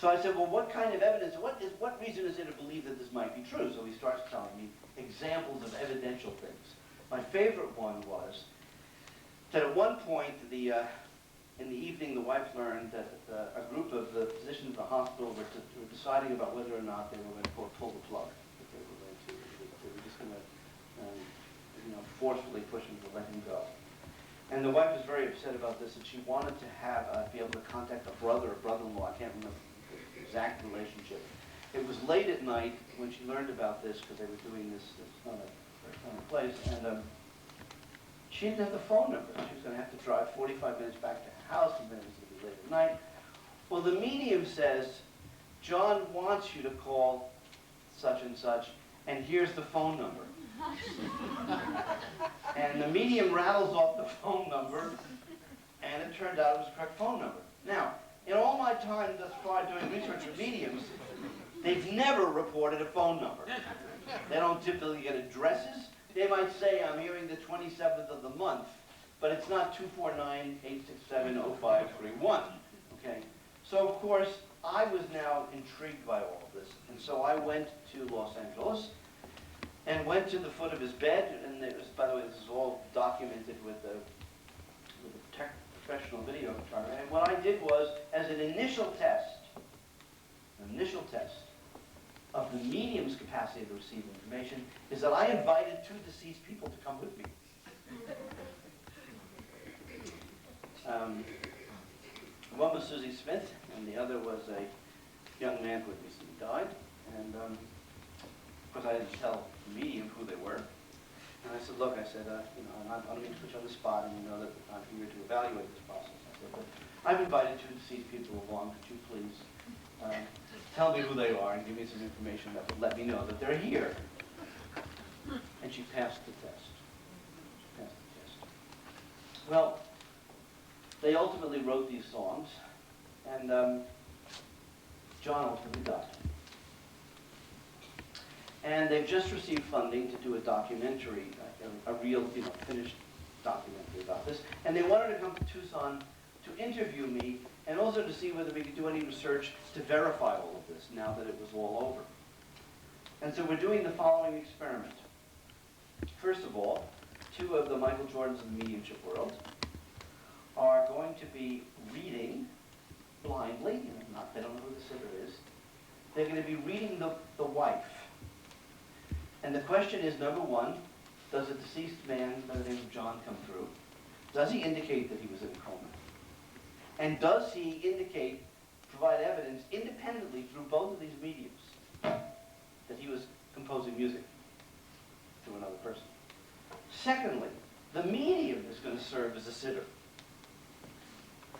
So I said, well, what kind of evidence, what reason is there to believe that this might be true? So he starts telling me examples of evidential things. My favorite one was that at one point, in the evening, the wife learned that a group of the physicians in the hospital were deciding about whether or not they were going to, quote, pull the plug. That they were just going to forcefully push him to let him go. And the wife was very upset about this, and she wanted to be able to contact a brother or brother-in-law. I can't remember the exact relationship. It was late at night when she learned about this, because they were doing this on a place, and she didn't have the phone number. She was going to have to drive 45 minutes back to her house, and then it was going to be late at night. Well, the medium says, John wants you to call such and such, and here's the phone number. And the medium rattles off the phone number, and it turned out it was the correct phone number. Now, in all my time thus far doing research with mediums, they've never reported a phone number. They don't typically get addresses. They might say, I'm hearing the 27th of the month, but it's not 249-867-0531. Okay? So, of course, I was now intrigued by all of this, and so I went to Los Angeles and went to the foot of his bed, and it was, by the way, this is all documented with a professional video photographer. And what I did was, as an initial test of the medium's capacity to receive information, is that I invited two deceased people to come with me. One was Susie Smith, and the other was a young man who had recently died. And of course, I didn't tell the medium who they were. And I said, look, I don't mean to put you on the spot, and you know that I'm here to evaluate this process. I said, but I've invited two deceased people along. Could you please tell me who they are and give me some information that would let me know that they're here? And she passed the test. Well, they ultimately wrote these songs, and John ultimately died. And they've just received funding to do a documentary, a real, finished documentary about this. And they wanted to come to Tucson to interview me, and also to see whether we could do any research to verify all of this now that it was all over. And so we're doing the following experiment. First of all, two of the Michael Jordans of the mediumship world are going to be reading blindly, they don't know who the sitter is. They're going to be reading the wife. And the question is, number one, does a deceased man by the name of John come through? Does he indicate that he was in a coma? And does he provide evidence independently through both of these mediums that he was composing music to another person? Secondly, the medium is going to serve as a sitter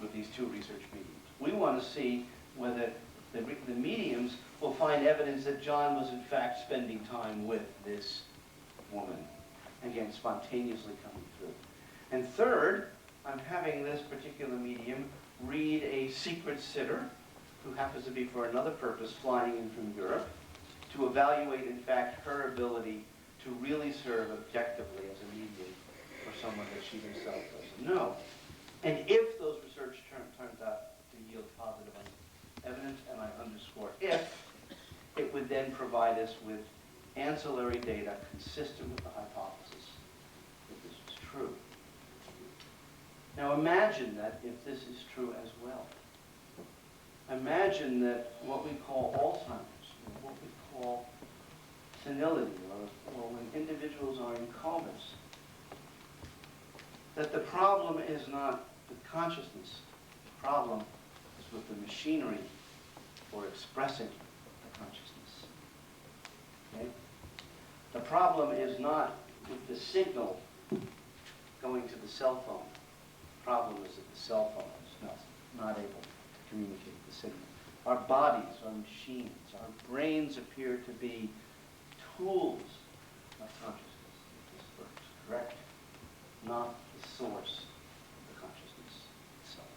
with these two research mediums. We want to see whether the mediums will find evidence that John was in fact spending time with this woman. Again, spontaneously coming through. And third, I'm having this particular medium read a secret sitter who happens to be for another purpose flying in from Europe to evaluate in fact her ability to really serve objectively as a medium for someone that she herself doesn't know. And if those research turns out to yield positive evidence, and I underscore if, it would then provide us with ancillary data consistent with the hypothesis that this is true. Now imagine that if this is true as well. Imagine that what we call Alzheimer's, or what we call senility, or when individuals are in comas, that the problem is not with consciousness, the problem is with the machinery for expressing the consciousness. Okay? The problem is not with the signal going to the cell phone. The problem is that the cell phone is not able to communicate the signal. Our bodies are machines. Our brains appear to be tools of consciousness. This works, correct? Not the source of the consciousness itself.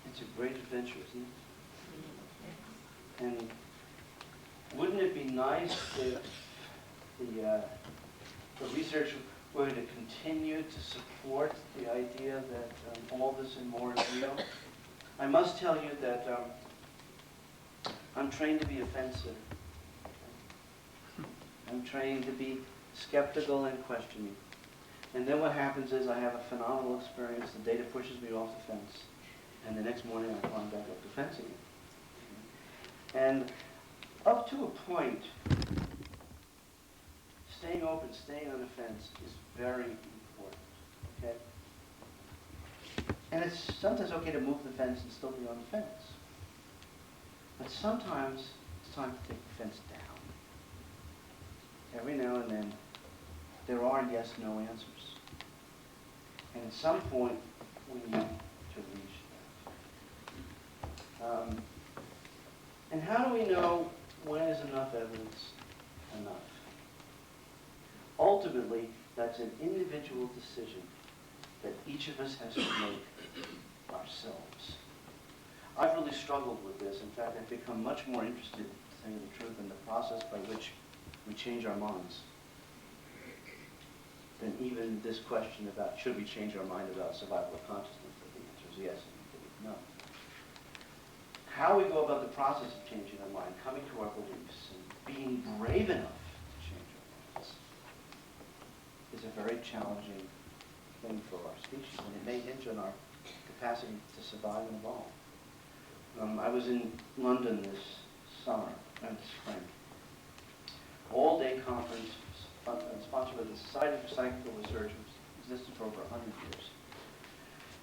It's a great adventure, isn't it? And wouldn't it be nice if the research were to continue to support the idea that all this and more is real? I must tell you that I'm trained to be offensive. I'm trained to be skeptical and questioning. And then what happens is I have a phenomenal experience. The data pushes me off the fence. And the next morning I climb back up the fence again. And Up to a point, staying open, staying on the fence is very important, okay? And it's sometimes okay to move the fence and still be on the fence. But sometimes it's time to take the fence down. Every now and then, there are yes, no answers. And at some point, we need to reach that. And how do we know when is enough evidence enough? Ultimately, that's an individual decision that each of us has to make ourselves. I've really struggled with this. In fact, I've become much more interested, to tell you the truth, in the process by which we change our minds than even this question about should we change our mind about survival of consciousness. The answer is yes and no. How we go about the process of changing our mind, coming to our beliefs, and being brave enough to change our minds is a very challenging thing for our species, and it may hinge on our capacity to survive and evolve. I was in London this spring. All-day conference sponsored by the Society for Psychical Research, which existed for over 100 years.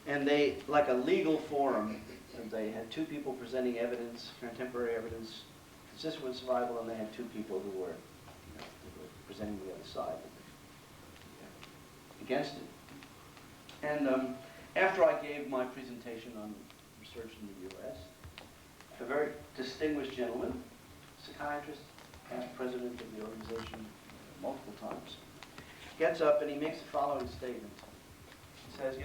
And they, like a legal forum, and they had two people presenting evidence, contemporary evidence, consistent with survival, and they had two people who were presenting the other side against it. And after I gave my presentation on research in the U.S., a very distinguished gentleman, psychiatrist, past president of the organization multiple times, gets up and he makes the following statement. He says,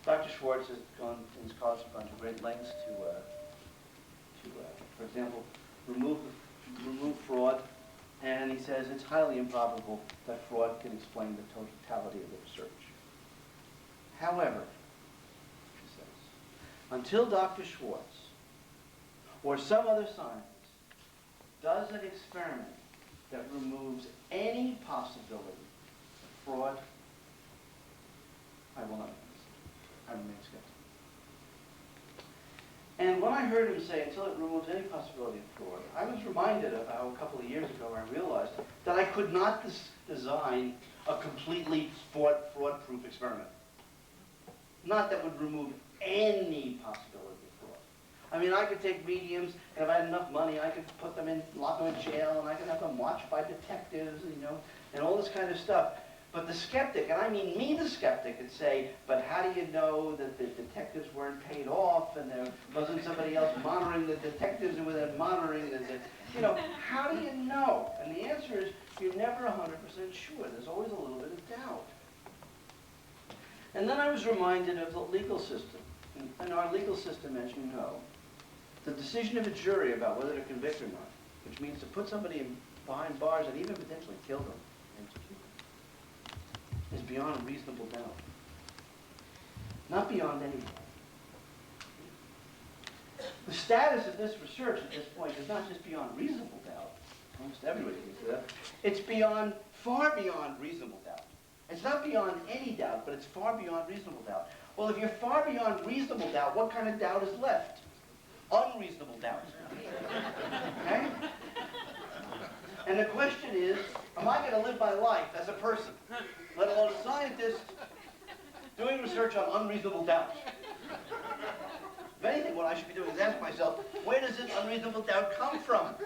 Dr. Schwartz has gone, and his colleagues have gone to great lengths to for example, remove fraud, and he says it's highly improbable that fraud can explain the totality of the research. However, he says, until Dr. Schwartz or some other scientist does an experiment that removes any possibility of fraud, I will not. I remain skeptical. And when I heard him say, until it removes any possibility of fraud, I was reminded of how a couple of years ago I realized that I could not design a completely fraud-proof experiment. Not that would remove any possibility of fraud. I mean, I could take mediums, and if I had enough money, I could put them in, lock them in jail, and I could have them watched by detectives, and all this kind of stuff. But the skeptic, and I mean me, the skeptic, would say, but how do you know that the detectives weren't paid off, and there wasn't somebody else monitoring the detectives, and without monitoring how do you know? And the answer is, you're never 100% sure. There's always a little bit of doubt. And then I was reminded of the legal system. In our legal system, as you know, the decision of a jury about whether to convict or not, which means to put somebody behind bars and even potentially kill them, is beyond reasonable doubt. Not beyond any doubt. The status of this research at this point is not just beyond reasonable doubt. Almost everybody thinks that. It's far beyond reasonable doubt. It's not beyond any doubt, but it's far beyond reasonable doubt. Well, if you're far beyond reasonable doubt, what kind of doubt is left? Unreasonable doubt. Okay? And the question is, am I going to live my life as a person, let alone a scientist, doing research on unreasonable doubt? If anything, what I should be doing is ask myself, where does this unreasonable doubt come from?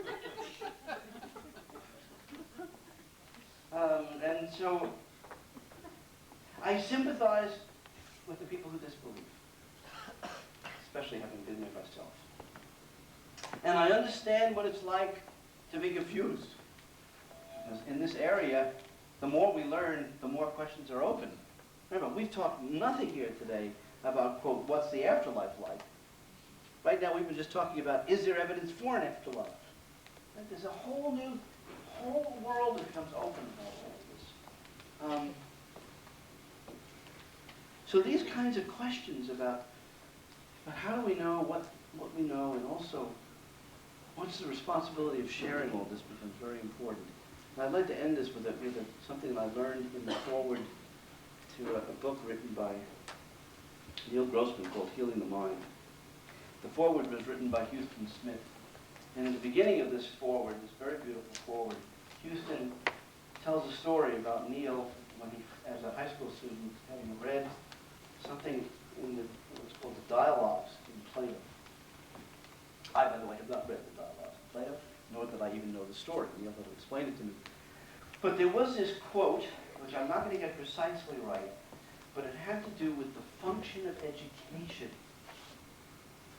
And so, I sympathize with the people who disbelieve, especially having been there myself. And I understand what it's like to be confused. Because in this area, the more we learn, the more questions are open. Remember, we've talked nothing here today about, quote, what's the afterlife like? Right now, we've been just talking about, is there evidence for an afterlife? Right? There's a whole world that becomes open about all of this. So these kinds of questions about how do we know what we know, and also what's the responsibility of sharing all this becomes very important. And I'd like to end this with something that I learned in the foreword to a book written by Neil Grossman called Healing the Mind. The foreword was written by Houston Smith, And in the beginning of this foreword, this very beautiful foreword, Houston tells a story about Neil when he, as a high school student, having read something in what's called the dialogues in Plato. I, by the way, have not read the dialogues in Plato, nor did I even know the story. Neil had to explain it to me. But there was this quote, which I'm not going to get precisely right, but it had to do with the function of education.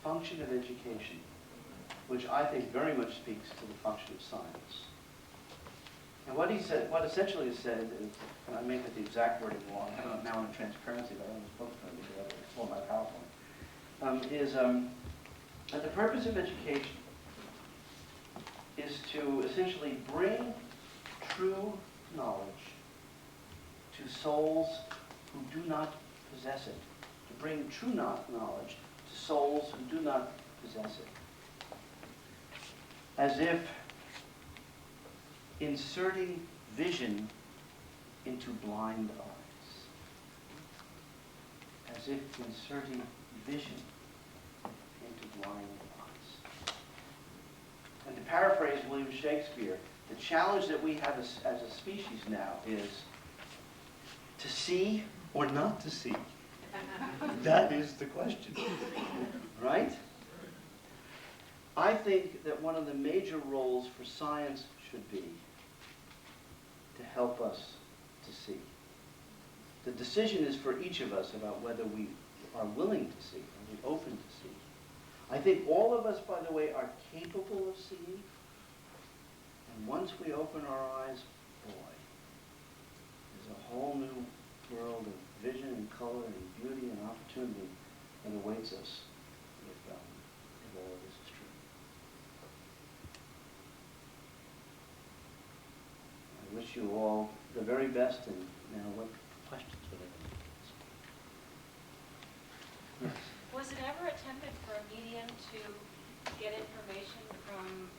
Function of education, which I think very much speaks to the function of science. And what he said, what essentially is said is, and I may get the exact wording wrong, I don't know now in transparency, but I don't know if it's going to be for my PowerPoint, is that the purpose of education is to essentially bring true knowledge to souls who do not possess it. To bring true knowledge to souls who do not possess it. As if inserting vision into blind eyes. As if inserting vision into blind eyes. And to paraphrase William Shakespeare, the challenge that we have as a species now is to see or not to see. That is the question, right? I think that one of the major roles for science should be to help us to see. The decision is for each of us about whether we are willing to see, are we open to see. I think all of us, by the way, are capable of seeing. And once we open our eyes, boy, there's a whole new world of vision and color and beauty and opportunity that awaits us if all of this is true. I wish you all the very best, and now what questions would I have? Yes. Was it ever attempted for a medium to get information from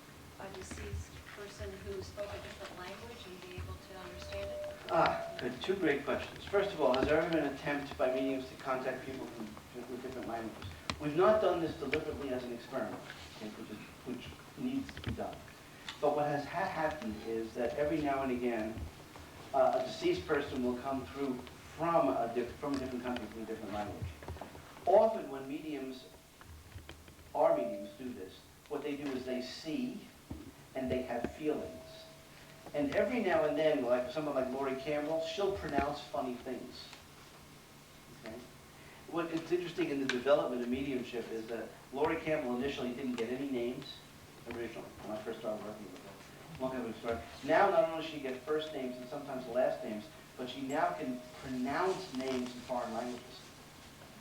a deceased person who spoke a different language and be able to understand it? Good. Two great questions. First of all, has there ever been an attempt by mediums to contact people with different languages? We've not done this deliberately as an experiment, okay, which needs to be done. But what has happened is that every now and again, a deceased person will come through from a different country with a different language. Often when our mediums do this, what they do is they see and they have feelings. And every now and then, like someone like Laurie Campbell, she'll pronounce funny things. Okay? What is interesting in the development of mediumship is that Laurie Campbell initially didn't get any names, originally, when I first started working with her. Long time ago. Now not only does she get first names and sometimes last names, but she now can pronounce names in foreign languages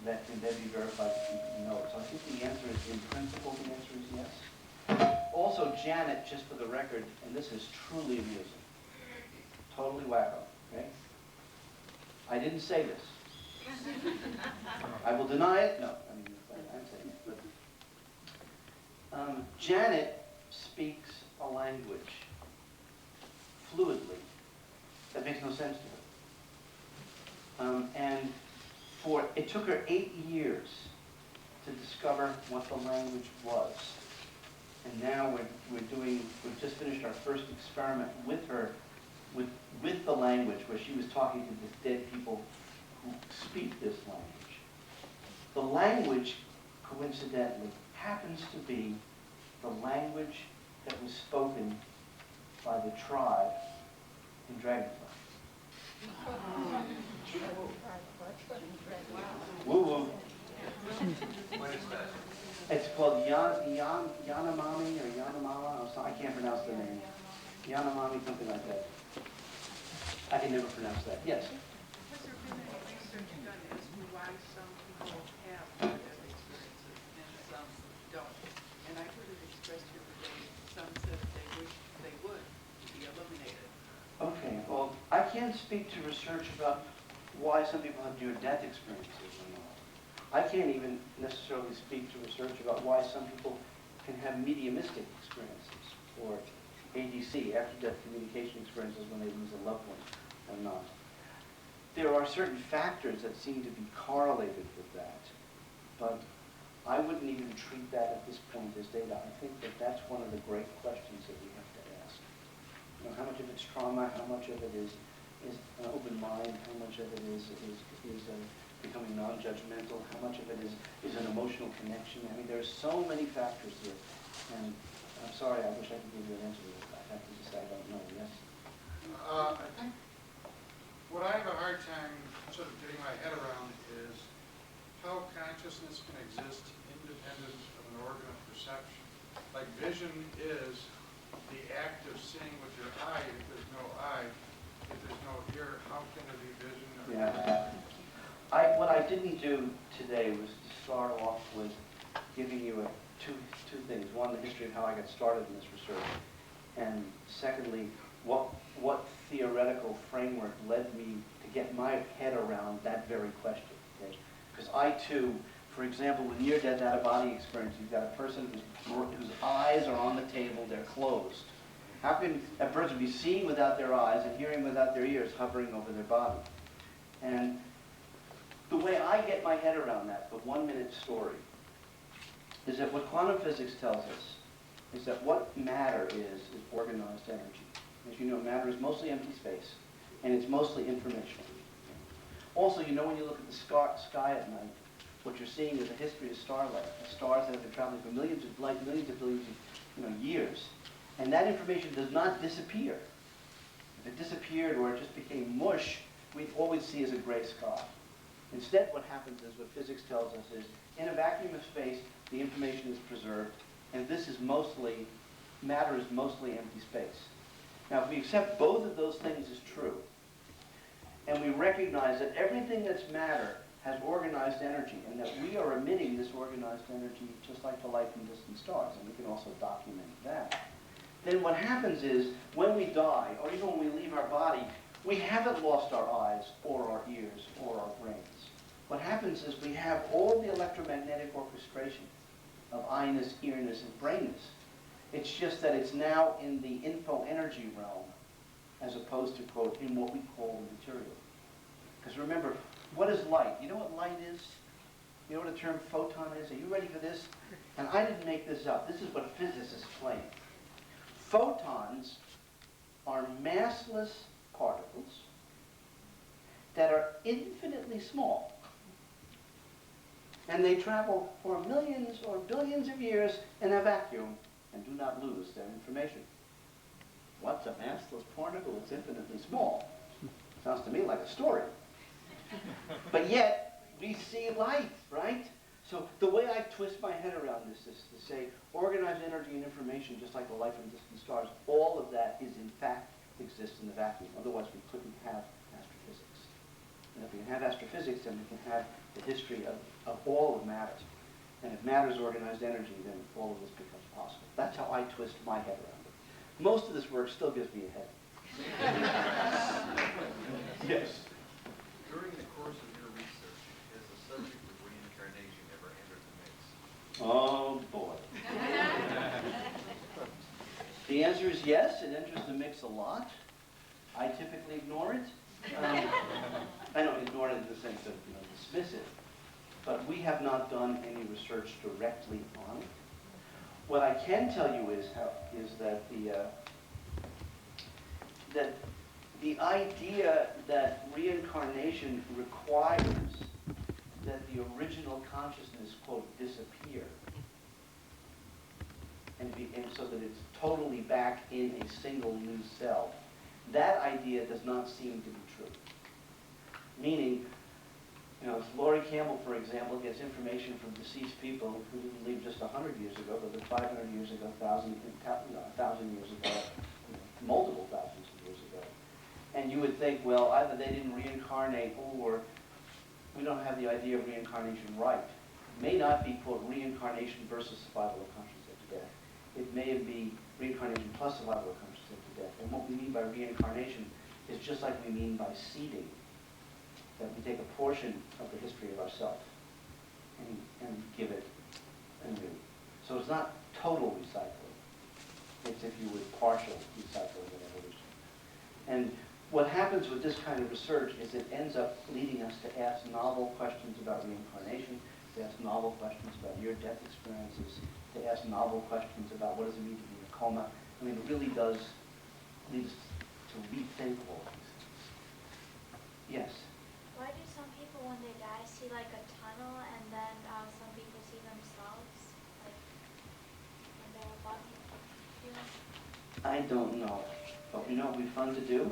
that can then be verified that people know it. So I think the answer is, in principle, the answer is yes. Also, Janet, just for the record, and this is truly amusing, totally wacko, okay? I didn't say this. I will deny it? No, I mean, I'm saying it. But, Janet speaks a language fluidly that makes no sense to her. And it took her 8 years to discover what the language was. And now we've just finished our first experiment with her, with the language, where she was talking to the dead people who speak this language. The language, coincidentally, happens to be the language that was spoken by the tribe in Dragonfly. Woo woo. What is that? It's called Yanomami or Yanomama, or something. I can't pronounce the name. Yanomami, something like that. I can never pronounce that. Yes? Has there been any research done as to why some people have near-death experiences and some don't? And I heard it expressed here today, some said they wish they would be eliminated. Okay, well, I can't speak to research about why some people have near-death experiences or not. I can't even necessarily speak to research about why some people can have mediumistic experiences or ADC, after-death communication experiences, when they lose a loved one or not. There are certain factors that seem to be correlated with that, but I would wouldn't even treat that at this point as data. I think that that's one of the great questions that we have to ask. You know, how much of it's trauma, how much of it is an open mind, how much of it is becoming non-judgmental, how much of it is an emotional connection. I mean, there's so many factors here. And I'm sorry, I wish I could give you an answer to this. I have to just say I don't know. Yes? I think what I have a hard time sort of getting my head around is how consciousness can exist independent of an organ of perception. Like vision is the act of seeing with your eye. If there's no eye, if there's no ear, how can there be vision? Yeah. What I didn't do today was to start off with giving you two things. One, the history of how I got started in this research, and secondly, what theoretical framework led me to get my head around that very question. Okay? Because I too, for example, with near-death out-of-body experience, you've got a person whose eyes are on the table, they're closed. How can a person be seeing without their eyes and hearing without their ears hovering over their body? And the way I get my head around that, the one-minute story, is that what quantum physics tells us is that what matter is organized energy. As you know, matter is mostly empty space, and it's mostly informational. Also, you know, when you look at the sky at night, what you're seeing is a history of starlight, the stars that have been traveling for millions of billions of years. And that information does not disappear. If it disappeared or it just became mush, we'd always see as a gray sky. Instead, what happens is, what physics tells us is, in a vacuum of space, the information is preserved, and this is mostly, matter is mostly empty space. Now, if we accept both of those things as true, and we recognize that everything that's matter has organized energy, and that we are emitting this organized energy just like the light from distant stars, and we can also document that, then what happens is, when we die, or even when we leave our body, we haven't lost our eyes, or our ears, or our brains. What happens is we have all the electromagnetic orchestration of eye-ness, ear-ness, and brainness. It's just that it's now in the info-energy realm, as opposed to, quote, in what we call the material. Because remember, what is light? You know what light is? You know what the term photon is? Are you ready for this? And I didn't make this up. This is what physicists claim. Photons are massless particles that are infinitely small. And they travel for millions or billions of years in a vacuum and do not lose their information. What's a massless particle that's infinitely small? Sounds to me like a story. But yet, we see light, right? So the way I twist my head around this is to say, organized energy and information, just like the light from distant stars, all of that is in fact exists in the vacuum. Otherwise, we couldn't have astrophysics. And if we can have astrophysics, then we can have the history of all of matter. And if matter is organized energy, then all of this becomes possible. That's how I twist my head around it. Most of this work still gives me a head. Yes. During the course of your research, has the subject of reincarnation ever entered the mix? Oh, boy. The answer is yes. It enters the mix a lot. I typically ignore it. I don't ignore it in the sense of, dismiss it. But we have not done any research directly on it. What I can tell you is that the idea that reincarnation requires that the original consciousness, quote, disappear, and so that it's totally back in a single new cell, that idea does not seem to be true. Meaning, Laurie Campbell, for example, gets information from deceased people who didn't live just 100 years ago, but 500 years ago, 1,000 years ago, multiple thousands of years ago. And you would think, well, either they didn't reincarnate or we don't have the idea of reincarnation right. It may not be, quote, reincarnation versus survival of consciousness after death. It may be reincarnation plus survival of consciousness after death. And what we mean by reincarnation is just like we mean by seeding. That we take a portion of the history of ourself and give it anew. So it's not total recycling. It's, if you would, partial recycling and evolution. And what happens with this kind of research is it ends up leading us to ask novel questions about reincarnation, to ask novel questions about near-death experiences, to ask novel questions about what does it mean to be in a coma. I mean, it really does lead us to rethink all these things. Yes? Why do some people, when they die, see like a tunnel, and then some people see themselves, like when they're above you? I don't know. But we know what we've fun to do,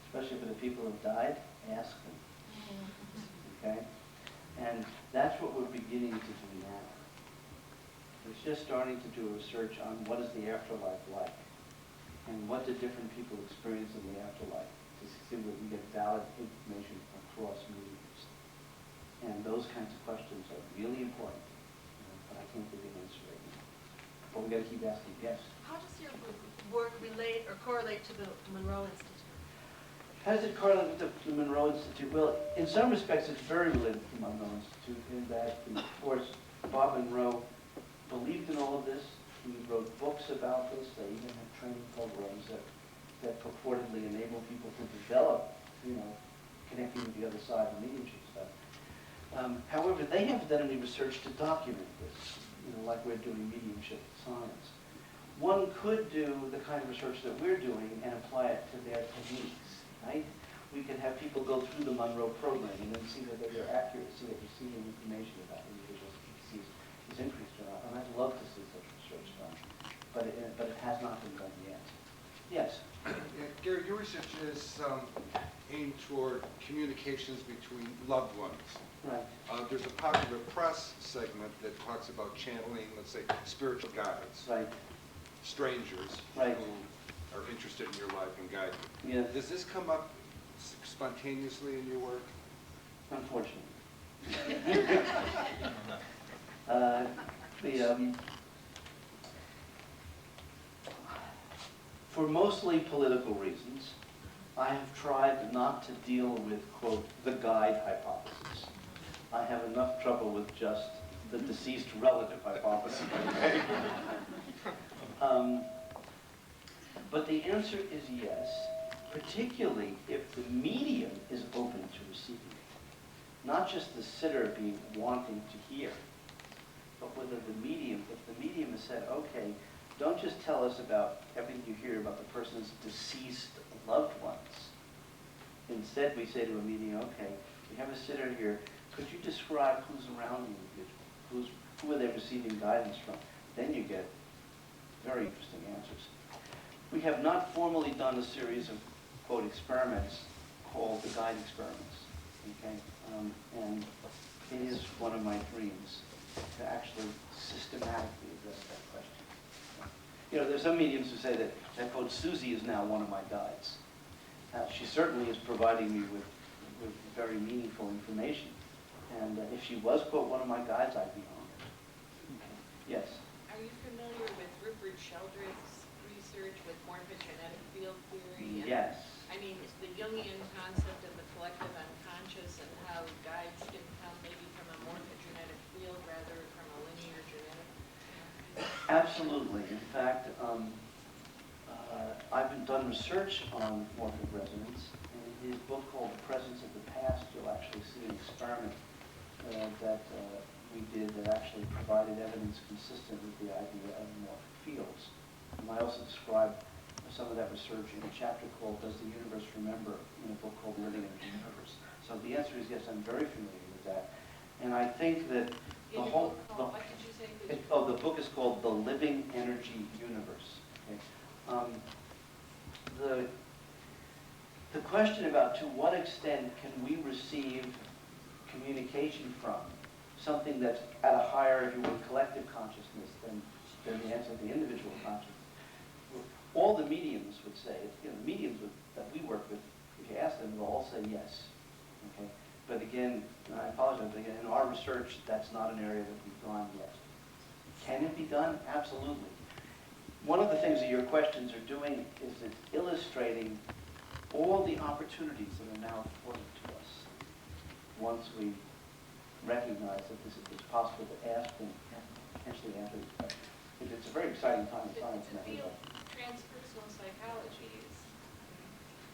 especially for the people who've died, ask them. Okay? And that's what we're beginning to do now. We're just starting to do research on what is the afterlife like, and what do different people experience in the afterlife, to see that we get valid information across mediums. And those kinds of questions are really important, but I can't give you an answer right now. But we got to keep asking. Yes? How does your work relate or correlate to the Monroe Institute? How does it correlate with the Monroe Institute? Well, in some respects, it's very related to the Monroe Institute in that, of course, Bob Monroe believed in all of this. He wrote books about this. They even had training programs that purportedly enable people to develop, connecting with the other side of mediumship stuff. However, they haven't done any research to document this, like we're doing mediumship science. One could do the kind of research that we're doing and apply it to their techniques, right? We could have people go through the Monroe program and then see whether their accuracy of receiving information about individuals' disease is increased or not. And I'd love to see such research done, but it has not been done yet. Yes? Yeah, Gary, your research is aimed toward communications between loved ones. Right. There's a popular press segment that talks about channeling, let's say, spiritual guides. Right. Strangers Right. who are interested in your life and guide you. Yeah. Does this come up spontaneously in your work? Unfortunately. For mostly political reasons, I have tried not to deal with, quote, the guide hypothesis. I have enough trouble with just the deceased relative hypothesis. But the answer is yes, particularly if the medium is open to receiving it. Not just the sitter being wanting to hear, but whether the medium, if the medium has said, okay, don't just tell us about everything you hear about the person's deceased loved ones. Instead, we say to a medium, okay, we have a sitter here. Could you describe who's around the individual? Who are they receiving guidance from? Then you get very interesting answers. We have not formally done a series of, quote, experiments called the guide experiments, okay? And it is one of my dreams to actually systematically address that question. There's some mediums who say that quote, Susie is now one of my guides. She certainly is providing me with very meaningful information. And if she was, quote, one of my guides, I'd be honored. Okay. Yes? Are you familiar with Rupert Sheldrake's research with morphogenetic field theory? Yes. I mean, it's the Jungian concept of the collective unconscious and how guides can come maybe from a morphogenetic field rather from a linear genetic. Absolutely. In fact, I've done research on morphic resonance. And in his book called The Presence of the Past, you'll actually see an experiment that we did that actually provided evidence consistent with the idea of morphic fields. And I also describe some of that research in a chapter called Does the Universe Remember, in a book called Living in the Universe. So the answer is yes, I'm very familiar with that. And I think that the whole... What did you say? The book is called The Living Energy Universe. Okay? The question about to what extent can we receive communication from something that's at a higher, if you will, collective consciousness than the answer of the individual consciousness. All the mediums would say, the mediums that we work with, if you ask them, they'll all say yes. Okay? But again, I apologize, again, in our research, that's not an area that we've gone yet. Can it be done? Absolutely. One of the things that your questions are doing is it's illustrating all the opportunities that are now afforded to us once we recognize that it's possible to ask and potentially answer these questions. It's a very exciting time in science in that regard. Transpersonal psychology is...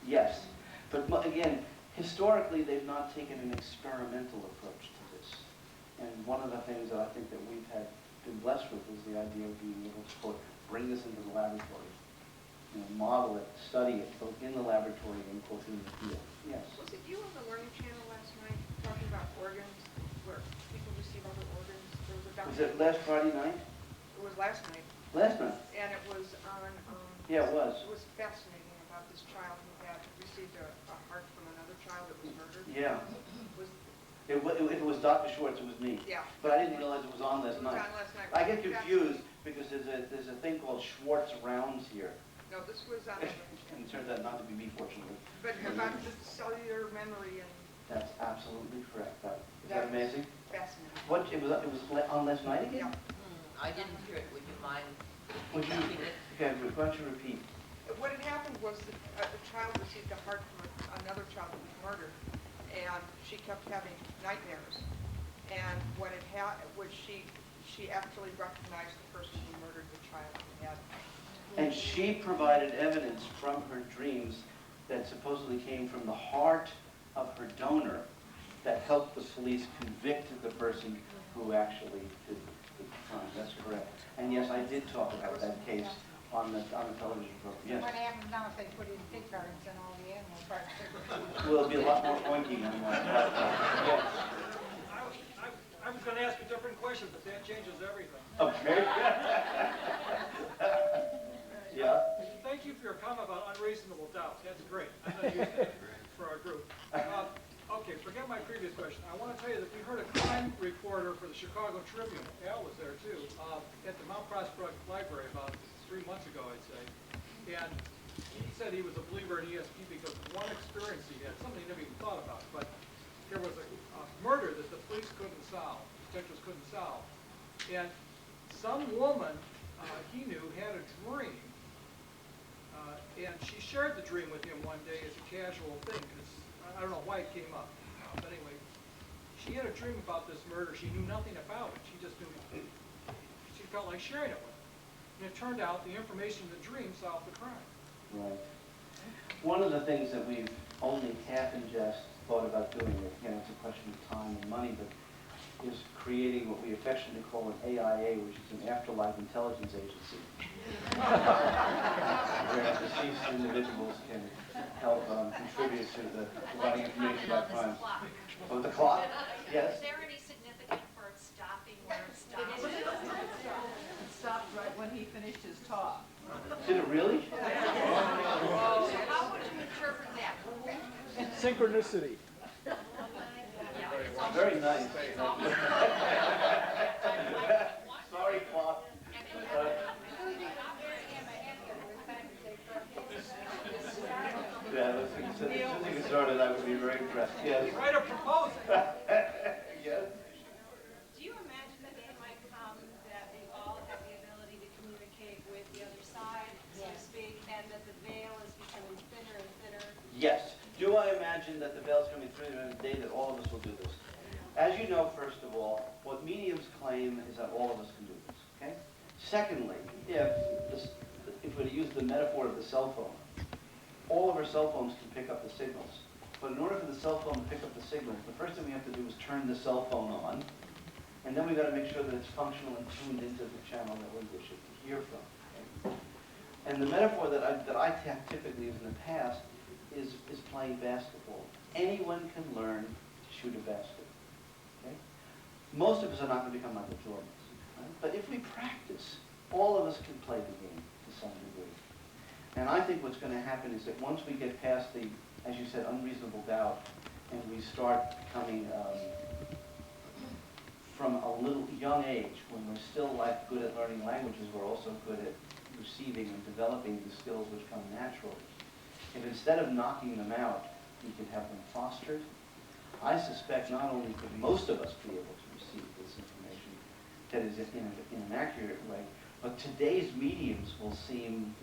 Yes, but again, historically they've not taken an experimental approach to this. And one of the things that I think that we've been blessed with is the idea of being able to, quote, bring this into the laboratory, model it, study it, both in the laboratory and, quote, in the field. Yes. Was it you on the Learning Channel last night talking about organs, where people receive other organs? There was a Was it last Friday night? It was last night, Last night? and it was on, Yeah, it was. it was fascinating about this child who had received a heart from another child that was murdered. Yeah. Was, If it was Dr. Schwartz, it was me. yeah. But I didn't realize it was on It last was night. on last night. I get confused because there's a thing called Schwartz Rounds here. No, this was on the Learning And it Channel. turns out not to be me, fortunately. But about the cellular memory and That's absolutely correct. Is that That- amazing? fascinating. What, it was on last night again? Yeah. I didn't hear it, would you mind Would you, repeating it? okay, why don't you repeat? What had happened was that a child received a heart from another child that was murdered, and she kept having nightmares. And what was she actually recognized the person who murdered the child and had. And she provided evidence from her dreams that supposedly came from the heart of her donor that helped the police convict the person who actually did the crime. That's correct. And yes, I did talk about that case on the television program. Yes. What happens now if they put in pig cards and all the animal parts? Well, it'll be a lot more oinking on that. Yes. I was going to ask a different question, but that changes everything. Okay. Yeah. Thank you for your comment about unreasonable doubt. That's great. I'm going to use that for our group. Okay, forget my previous question. I want to tell you that we heard a crime reporter for the Chicago Tribune, Al was there too, at the Mount Prospect Library about 3 months ago, I'd say. And he said he was a believer in ESP because of one experience he had, something he never even thought about. But there was a murder that the police couldn't solve, detectives couldn't solve. And some woman he knew had a dream, and she shared the dream with him one day as a casual thing, because I don't know why it came up. But anyway, she had a dream about this murder. She knew nothing about it. She just knew, she felt like sharing it with him. And it turned out the information in the dream solved the crime. Right. One of the things that we've only half in jest thought about doing, again, it's a question of time and money, but is creating what we affectionately call an AIA, which is an afterlife intelligence agency, where deceased individuals can help contribute to the providing information about crime. Oh, the clock? Yes? Is there any significance for it stopping where it stops? It stopped right when he finished his talk. Did it really? So how would you interpret that? Synchronicity. Very nice. Sorry, clock. Yeah, as soon as you get started, I would be very impressed. Yes. Write a proposal. Yes. Do you imagine the day might come that we all have the ability to communicate with the other side, so to speak, and that the veil is becoming thinner and thinner? Yes. Do I imagine that the veil's coming through in the day that all of us will do this? As you know, first of all, what mediums claim is that all of us can do this, okay? Secondly, if we're to use the metaphor of the cell phone, all of our cell phones can pick up the signals. But in order for the cell phone to pick up the signals, the first thing we have to do is turn the cell phone on, and then we've got to make sure that it's functional and tuned into the channel that we wish it to hear from. Okay? And the metaphor that I typically use in the past is playing basketball. Anyone can learn to shoot a basket. Okay? Most of us are not going to become Michael Jordans. Right? But if we practice, all of us can play the game to some degree. And I think what's going to happen is that once we get past the, as you said, unreasonable doubt, and we start becoming, from a little young age, when we're still like good at learning languages, we're also good at receiving and developing the skills which come naturally. If instead of knocking them out, we could have them fostered, I suspect not only could most of us be able to receive this information that is in an accurate way, but today's mediums will seem,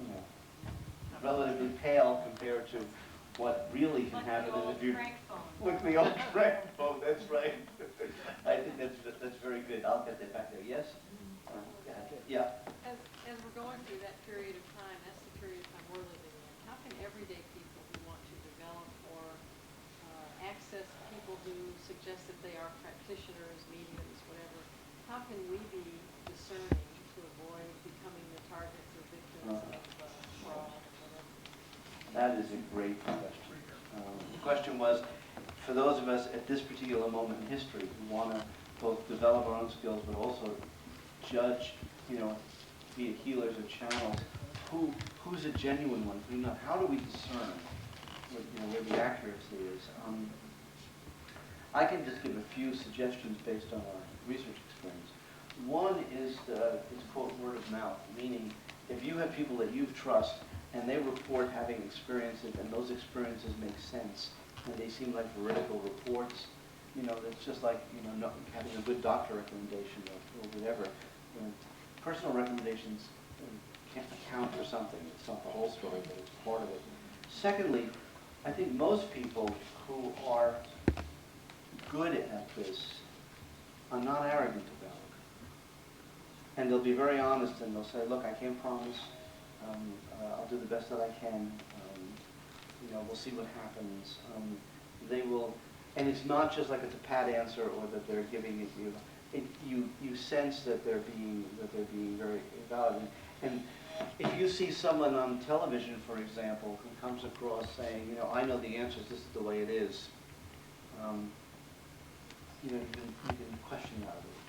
relatively pale compared to what really can happen in the future. With the old crank phone, that's right. I think that's very good. I'll get that back there. Yes? Yeah. As we're going through that period of time, that's the period of time we're living in, how can everyday people who want to develop or access people who suggest that they are practitioners, mediums, How can we be discerning to avoid becoming the targets or victims of fraud or whatever? That is a great question. The question was, for those of us at this particular moment in history who want to both develop our own skills but also judge, be it healers or channels, who's a genuine one, who's not? How do we discern where the accuracy is? I can just give a few suggestions based on our research experience. One is it's quote word of mouth, meaning if you have people that you trust and they report having experiences and those experiences make sense and they seem like veridical reports, it's just like having a good doctor recommendation or whatever. Personal recommendations can't account for something. It's not the whole story, but it's part of it. Secondly, I think most people who are good at this are not arrogant about it. And they'll be very honest and they'll say, look, I can't promise. I'll do the best that I can. We'll see what happens. They will, and it's not just like it's a pat answer or that they're giving it you. You sense that they're being very valid. And if you see someone on television, for example, who comes across saying, I know the answers, this is the way it is, you can question that a little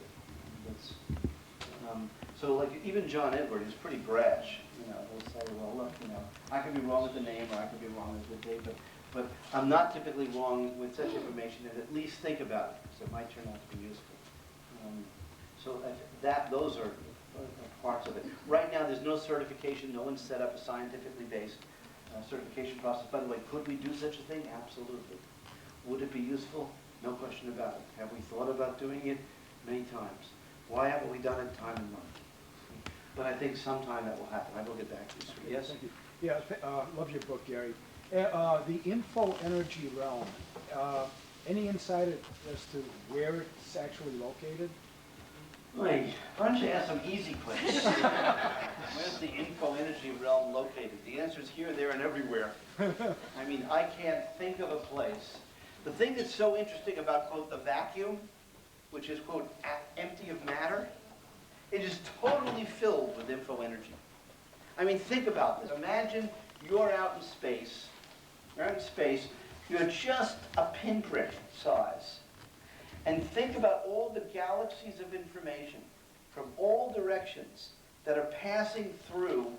bit. So like even John Edward is pretty brash. He'll say, well, look, I could be wrong with the name or I could be wrong with the date, but I'm not typically wrong with such information, and at least think about it because it might turn out to be useful. So those are parts of it. Right now, there's no certification. No one's set up a scientifically based certification process. By the way, could we do such a thing? Absolutely. Would it be useful? No question about it. Have we thought about doing it? Many times. Why haven't we done it time and money? But I think sometime that will happen. I will get back to you, sir. Yes? Thank you. Yeah, love your book, Gary. The info energy realm, any insight as to where it's actually located? Why don't you ask some easy questions? Where's the info energy realm located? The answer is here, there, and everywhere. I mean, I can't think of a place. The thing that's so interesting about, quote, the vacuum, which is, quote, empty of matter, it is totally filled with info energy. I mean, think about this. Imagine you're out in space. You're out in space. You're just a pinprick size. And think about all the galaxies of information from all directions that are passing through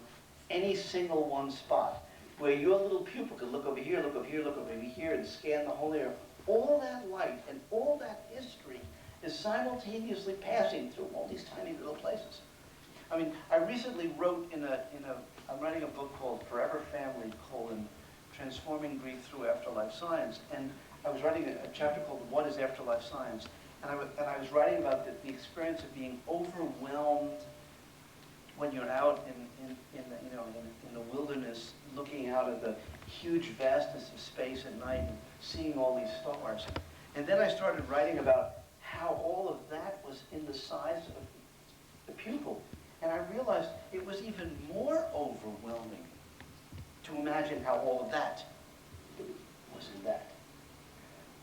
any single one spot, where your little pupil could look over here, look over here, look over here, and scan the whole area. All that light and all that history is simultaneously passing through all these tiny little places. I mean, I recently wrote I'm writing a book called Forever Family, Transforming Grief Through Afterlife Science, and I was writing a chapter called What is Afterlife Science? And I was writing about the experience of being overwhelmed when you're out in the wilderness, looking out at the huge vastness of space at night and seeing all these stars. And then I started writing about how all of that was in the size of the pupil. And I realized it was even more overwhelming to imagine how all of that was in that.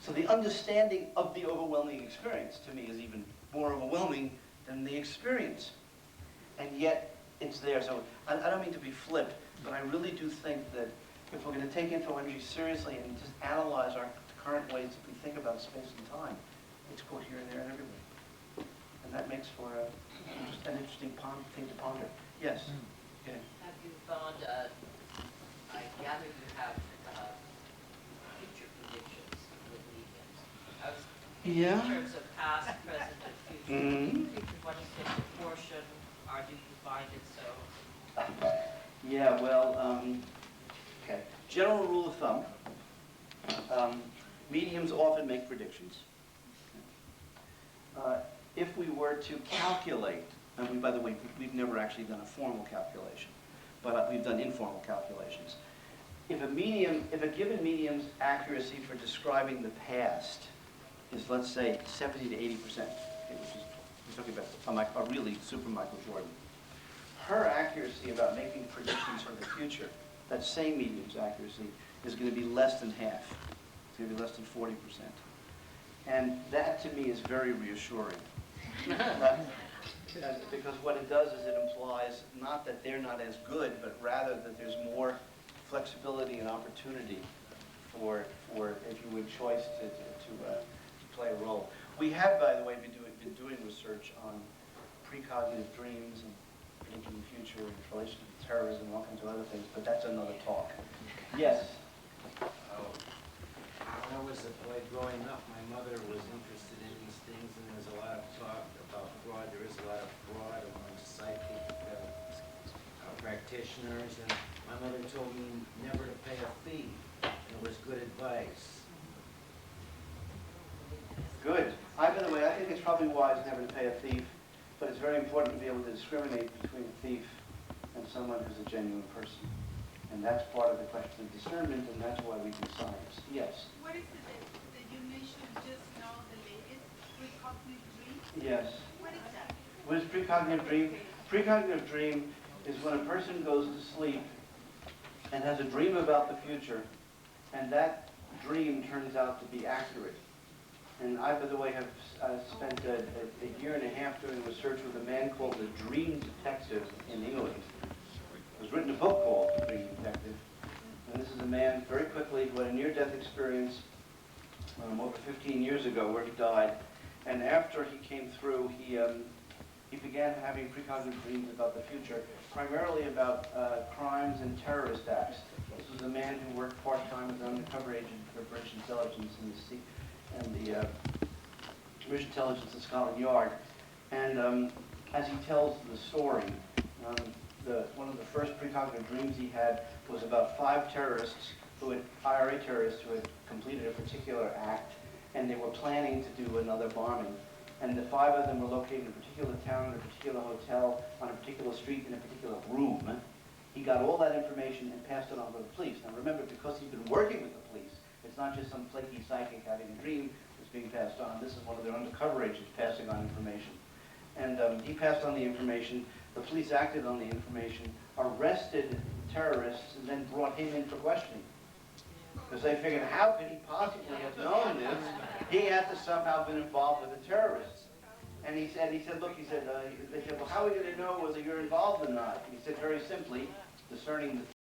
So the understanding of the overwhelming experience to me is even more overwhelming than the experience. And yet it's there. So I don't mean to be flip, but I really do think that if we're going to take info energy seriously and just analyze our current ways that we think about space and time, it's quote here and there and everywhere. And that makes for an interesting thing to ponder. Yes? Okay. Have you found, I gather you have future predictions with mediums. Yeah. In terms of past, present, and future. Mm-hmm. What is the proportion, or do you find it so? Yeah, well, okay. General rule of thumb, mediums often make predictions. If we were to calculate, and by the way, we've never actually done a formal calculation, but we've done informal calculations. If a given medium's accuracy for describing the past is, let's say, 70 to 80%, okay, which is, we're talking about a really super Michael Jordan, her accuracy about making predictions for the future, that same medium's accuracy, is going to be less than half. It's going to be less than 40%. And that, to me, is very reassuring. Because what it does is it implies not that they're not as good, but rather that there's more flexibility and opportunity for if you would, choice to play a role. We have, by the way, been doing research on precognitive dreams and predicting the future in relation to terrorism and all kinds of other things, but that's another talk. Yes? When I was a boy growing up, my mother was interested in these things, and there's a lot of talk about fraud. There is a lot of fraud among psychic practitioners, and my mother told me never to pay a fee, and it was good advice. Good. By the way, I think it's probably wise never to pay a thief, but it's very important to be able to discriminate between a thief and someone who's a genuine person. And that's part of the question of discernment, and that's why we do science. Yes? What is it that you mentioned just now, the latest precognitive dream? Yes. What is that? What is precognitive dream? Precognitive dream is when a person goes to sleep and has a dream about the future, and that dream turns out to be accurate. And I, by the way, have spent a year and a half doing research with a man called the Dream Detective in England. There's written a book called The Dream Detective. And this is a man, very quickly, who had a near-death experience over 15 years ago where he died. And after he came through, he began having precognitive dreams about the future, primarily about crimes and terrorist acts. This was a man who worked part-time as an undercover agent for British intelligence and the British intelligence at Scotland Yard. And as he tells the story, one of the first precognitive dreams he had was about 5 terrorists, IRA terrorists, who had completed a particular act, and they were planning to do another bombing. And the 5 of them were located in a particular town, in a particular hotel, on a particular street, in a particular room. He got all that information and passed it on to the police. Now remember, because he'd been working with the police, it's not just some flaky psychic having a dream that's being passed on. This is one of their undercover agents passing on information. And he passed on the information. The police acted on the information, arrested terrorists, and then brought him in for questioning. Because they figured, how could he possibly have known this? He had to somehow have been involved with the terrorists. And he said, look, they said, well, how are we going to know whether you're involved or not? He said, very simply, discerning the